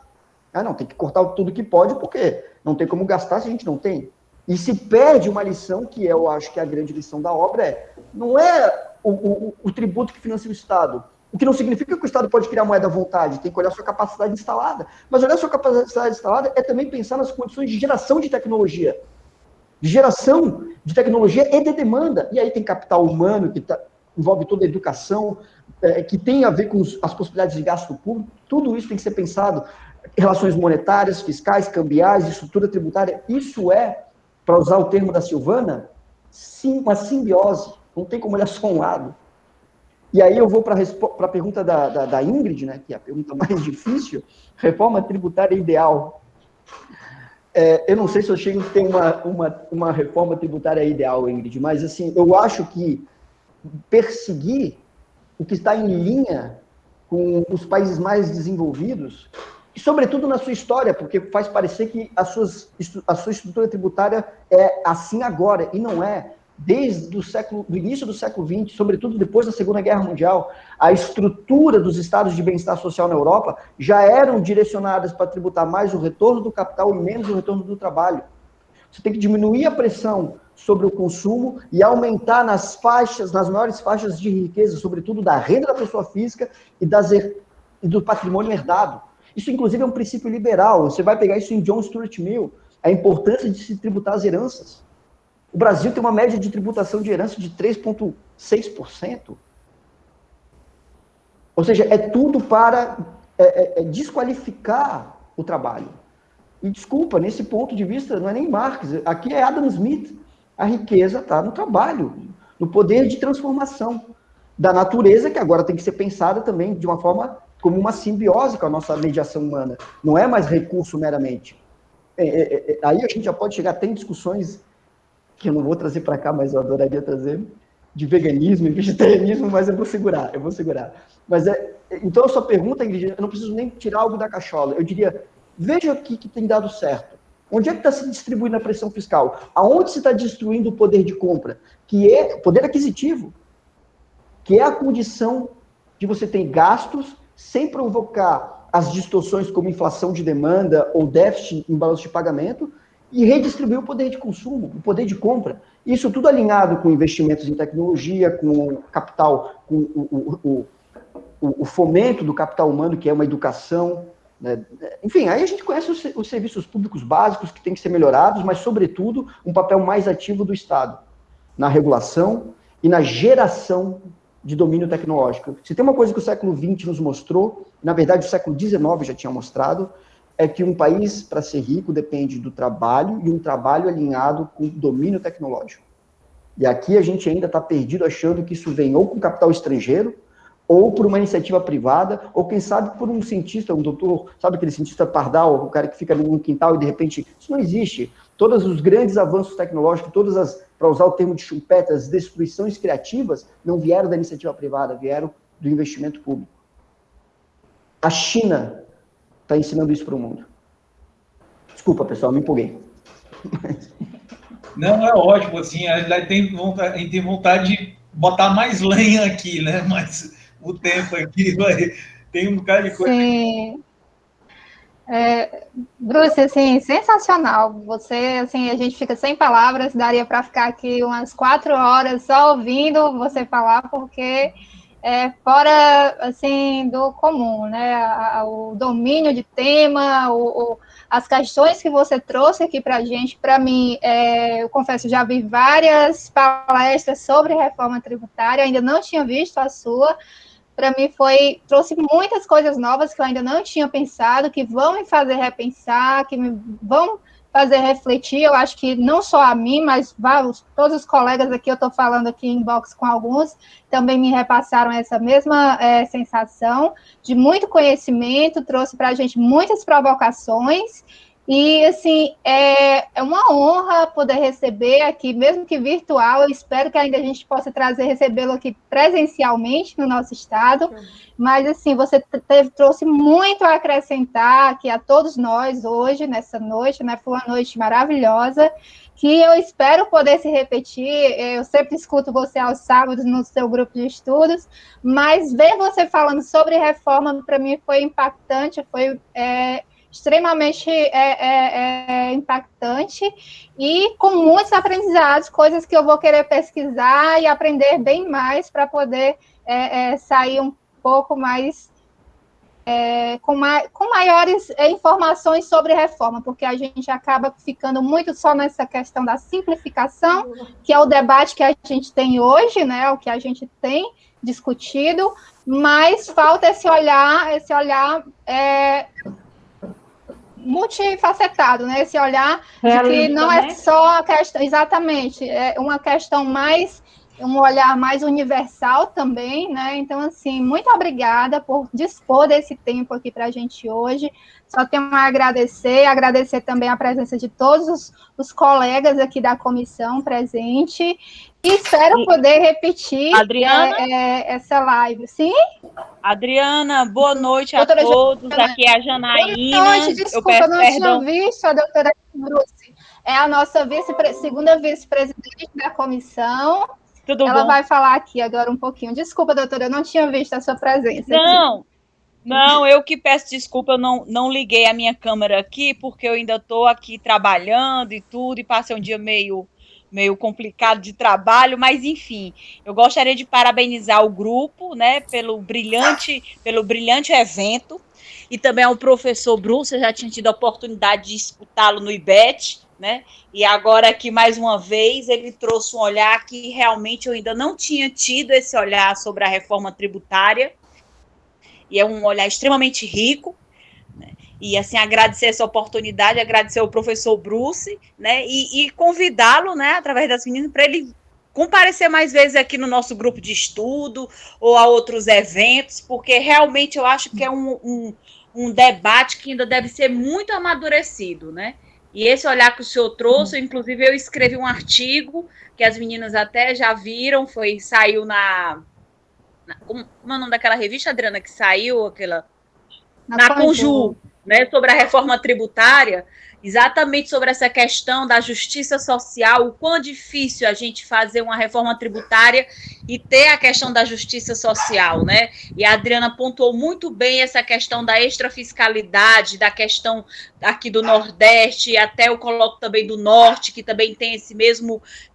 Ah, não, tem que cortar tudo que pode, porque não tem como gastar se a gente não tem. E se perde uma lição, que eu acho que é a grande lição da obra, não é o tributo que financia o Estado. O que não significa que o Estado pode criar moeda à vontade, tem que olhar a sua capacidade instalada. Mas olhar a sua capacidade instalada é também pensar nas condições de geração de tecnologia. De geração de tecnologia e de demanda. E aí tem capital humano, que envolve toda a educação, que tem a ver com as possibilidades de gasto público. Tudo isso tem que ser pensado. Relações monetárias, fiscais, cambiais, estrutura tributária. Isso é, para usar o termo da Silvana, sim, uma simbiose. Não tem como olhar só um lado. E aí eu vou para a pergunta da Ingrid, né, que é a pergunta mais difícil. Reforma tributária ideal. Eu não sei se eu chego a ter uma reforma tributária ideal, Ingrid, mas assim, eu acho que perseguir o que está em linha com os países mais desenvolvidos, e sobretudo na sua história, porque faz parecer que a sua estrutura tributária é assim agora, e não é. Desde do início do século XX, sobretudo depois da Segunda Guerra Mundial, a estrutura dos estados de bem-estar social na Europa já eram direcionadas para tributar mais o retorno do capital e menos o retorno do trabalho. Você tem que diminuir a pressão sobre o consumo e aumentar nas maiores faixas de riqueza, sobretudo da renda da pessoa física e do patrimônio herdado. Isso, inclusive, é um princípio liberal. Você vai pegar isso em John Stuart Mill, a importância de se tributar as heranças. O Brasil tem uma média de tributação de herança de 3,6%. Ou seja, é tudo para desqualificar o trabalho. E desculpa, nesse ponto de vista, não é nem Marx, aqui é Adam Smith. A riqueza está no trabalho, no poder de transformação da natureza, que agora tem que ser pensada também de uma forma como uma simbiose com a nossa mediação humana. Não é mais recurso meramente. Aí a gente já pode chegar até em discussões que eu não vou trazer para cá, mas eu adoraria trazer, de veganismo e vegetarianismo, mas eu vou segurar. Mas então a sua pergunta, Ingrid, eu não preciso nem tirar algo da cachola. Eu diria, veja o que tem dado certo. Onde é que está se distribuindo a pressão fiscal? Aonde se está destruindo o poder de compra? Que é o poder aquisitivo, que é a condição de você ter gastos sem provocar as distorções como inflação de demanda ou déficit em balanço de pagamento, e redistribuir o poder de consumo, o poder de compra. Isso tudo alinhado com investimentos em tecnologia, com capital, com o fomento do capital humano, que é uma educação. Né? Enfim, aí a gente conhece os serviços públicos básicos que têm que ser melhorados, mas, sobretudo, um papel mais ativo do Estado na regulação e na geração de domínio tecnológico. Se tem uma coisa que o século XX nos mostrou, na verdade o século XIX já tinha mostrado, é que um país, para ser rico, depende do trabalho, e um trabalho alinhado com o domínio tecnológico. E aqui a gente ainda está perdido achando que isso vem ou com capital estrangeiro, ou por uma iniciativa privada, ou quem sabe por um cientista, um doutor, sabe aquele cientista pardal, o cara que fica num quintal e de repente, isso não existe. Todos os grandes avanços tecnológicos, todas as, para usar o termo de Schumpeter, as destruições criativas, não vieram da iniciativa privada, vieram do investimento público. A China está ensinando isso para o mundo. Desculpa, pessoal, me empolguei. Não, é ótimo, assim, a gente tem vontade de botar mais lenha aqui, né? Mas o tempo aqui tem um bocado de coisa. Sim. Bruce, assim, sensacional. Você, assim, a gente fica sem palavras, daria para ficar aqui umas 4 horas só ouvindo você falar, porque fora, assim, do comum, né? O domínio de tema, as questões que você trouxe aqui para a gente, para mim, eu confesso, já vi várias palestras sobre reforma tributária, ainda não tinha visto a sua. Para mim trouxe muitas coisas novas que eu ainda não tinha pensado, que vão me fazer repensar, que vão fazer refletir. Eu acho que não só a mim, mas todos os colegas aqui, eu estou falando aqui em box com alguns, também me repassaram essa mesma sensação de muito conhecimento, trouxe para a gente muitas provocações. E, assim, é uma honra poder receber aqui, mesmo que virtual. Eu espero que ainda a gente possa recebê-lo aqui presencialmente no nosso estado. Mas, assim, você trouxe muito a acrescentar aqui a todos nós hoje, nessa noite, né? Foi uma noite maravilhosa, que eu espero poder se repetir. Eu sempre escuto você aos sábados no seu grupo de estudos, mas ver você falando sobre reforma, para mim, foi impactante, foi extremamente impactante e com muitos aprendizados, coisas que eu vou querer pesquisar e aprender bem mais para poder sair um pouco mais com maiores informações sobre reforma, porque a gente acaba ficando muito só nessa questão da simplificação, que é o debate que a gente tem hoje, né, o que a gente tem discutido, mas falta esse olhar multifacetado, né, esse olhar de que não é só a questão, exatamente, é uma questão mais, um olhar mais universal também, né? Então, assim, muito obrigada por dispor desse tempo aqui para a gente hoje. Só tenho a agradecer também a presença de todos os colegas aqui da comissão presente. E espero poder repetir essa live. Sim? Adriana, boa noite a todos. Aqui é a Janaína. Boa noite, desculpa, eu não tinha visto a doutora Bruce. É a nossa segunda vice-presidente da comissão. Ela vai falar aqui agora um pouquinho. Desculpa, doutora, eu não tinha visto a sua presença. Não, eu que peço desculpa, eu não liguei a minha câmera aqui, porque eu ainda estou aqui trabalhando e tudo, e passei um dia meio complicado de trabalho, mas enfim, eu gostaria de parabenizar o grupo, né, pelo brilhante evento, e também ao professor Bruce, eu já tinha tido a oportunidade de escutá-lo no IBET, né? E agora aqui, mais uma vez, ele trouxe um olhar que realmente eu ainda não tinha tido esse olhar sobre a reforma tributária, e é um olhar extremamente rico, né? E, assim, agradecer essa oportunidade, agradecer ao professor Bruce, né? E convidá-lo, né, através das meninas, para ele comparecer mais vezes aqui no nosso grupo de estudo, ou a outros eventos, porque realmente eu acho que é um debate que ainda deve ser muito amadurecido, né? E esse olhar que o senhor trouxe, inclusive eu escrevi um artigo, que as meninas até já viram, saiu como é o nome daquela revista, Adriana, que saiu, na Conju, né, sobre a reforma tributária, exatamente sobre essa questão da justiça social, o quão difícil a gente fazer uma reforma tributária e ter a questão da justiça social, né? E a Adriana pontuou muito bem essa questão da extrafiscalidade, da questão aqui do Nordeste, até eu coloco também do Norte, que também tem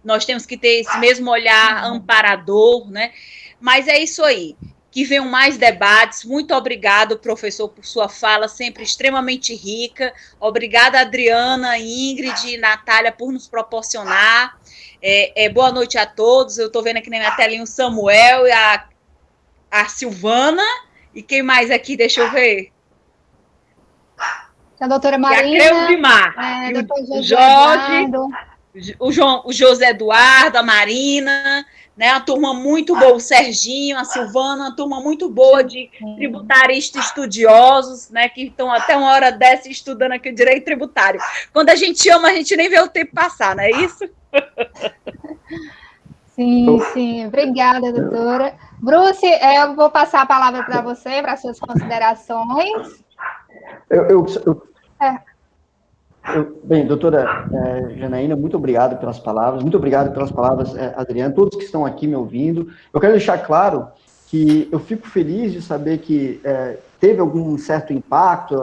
nós temos que ter esse mesmo olhar amparador, né? Mas é isso aí. Que venham mais debates. Muito obrigado, professor, por sua fala, sempre extremamente rica. Obrigada, Adriana, Ingrid e Natália, por nos proporcionar. Boa noite a todos. Eu estou vendo aqui na minha telinha o Samuel e a Silvana. E quem mais aqui? Deixa eu ver. A doutora Marina. E a Creudimar. O Jorge, o José Eduardo, a Marina, né, uma turma muito boa, o Serginho, a Silvana, uma turma muito boa de tributaristas estudiosos, né, que estão até uma hora dessa estudando aqui o direito tributário. Quando a gente ama, a gente nem vê o tempo passar, não é isso? Sim. Obrigada, doutora. Bruce, eu vou passar a palavra para você, para suas considerações. Bem, doutora Janaína, muito obrigado pelas palavras, Adriana, todos que estão aqui me ouvindo. Eu quero deixar claro que eu fico feliz de saber que teve algum certo impacto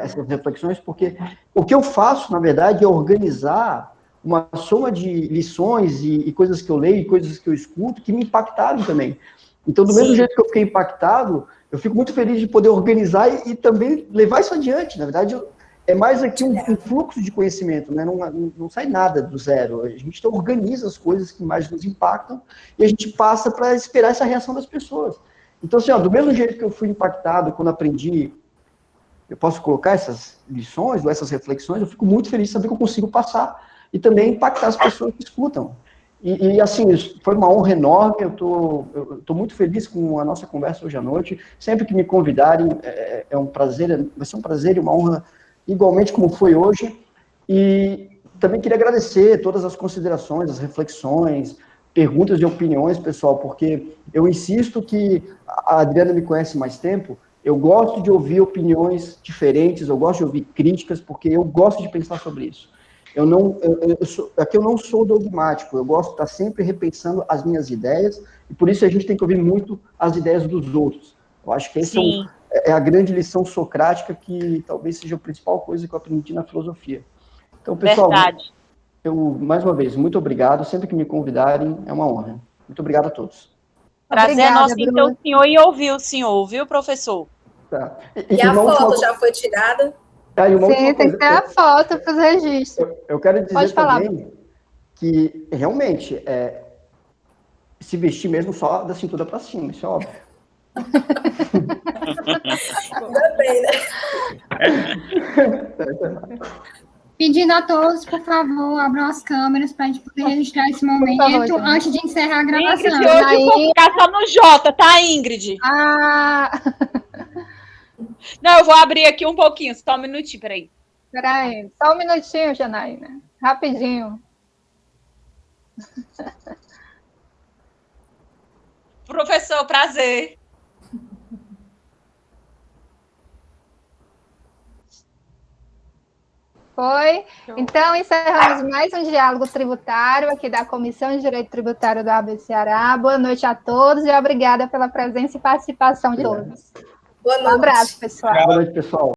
essas reflexões, porque o que eu faço, na verdade, é organizar uma soma de lições e coisas que eu leio, e coisas que eu escuto, que me impactaram também. Então, do mesmo jeito que eu fiquei impactado, eu fico muito feliz de poder organizar e também levar isso adiante. Na verdade, é mais aqui um fluxo de conhecimento, né? Não sai nada do zero. A gente organiza as coisas que mais nos impactam e a gente passa para esperar essa reação das pessoas. Então, assim, do mesmo jeito que eu fui impactado quando aprendi, eu posso colocar essas lições ou essas reflexões, eu fico muito feliz de saber que eu consigo passar e também impactar as pessoas que escutam. E assim, foi uma honra enorme, eu tô muito feliz com a nossa conversa hoje à noite. Sempre que me convidarem, é um prazer, vai ser um prazer e uma honra igualmente como foi hoje, e também queria agradecer todas as considerações, as reflexões, perguntas e opiniões, pessoal, porque eu insisto que a Adriana me conhece mais tempo, eu gosto de ouvir opiniões diferentes, eu gosto de ouvir críticas, porque eu gosto de pensar sobre isso. Aqui eu não sou dogmático, eu gosto de estar sempre repensando as minhas ideias, e por isso a gente tem que ouvir muito as ideias dos outros. Eu acho que esse é a grande lição socrática que talvez seja a principal coisa que eu aprendi na filosofia. Então, pessoal, Verdade. mais uma vez, muito obrigado. Sempre que me convidarem, é uma honra. Muito obrigado a todos. Prazer Obrigada, nosso, Bruno. então, senhor, e ouvir o senhor, viu, professor? Tá. E a uma última foto coisa- já foi tirada? Ah, e uma última Sim, tem que ter coisa. a foto para os registros. Eu quero dizer Pode falar, também que, realmente, se vestir mesmo só da cintura para cima, isso é óbvio. Ainda bem, né? Pedindo a todos, por favor, abram as câmeras para a gente poder registrar esse momento favor, gente. antes de encerrar a gravação. Ingrid, hoje eu vou ficar só no J, tá, Ingrid? Ah, Não, eu vou abrir aqui um pouquinho, só um minutinho, peraí. peraí, só um minutinho, Janaína. Rapidinho. Professor, prazer. Foi? Então, encerramos mais um diálogo tributário aqui da Comissão de Direito Tributário do AB Ceará. Boa noite a todos e obrigada pela presença e participação de todos. Boa Um noite. abraço, pessoal. Boa noite, pessoal.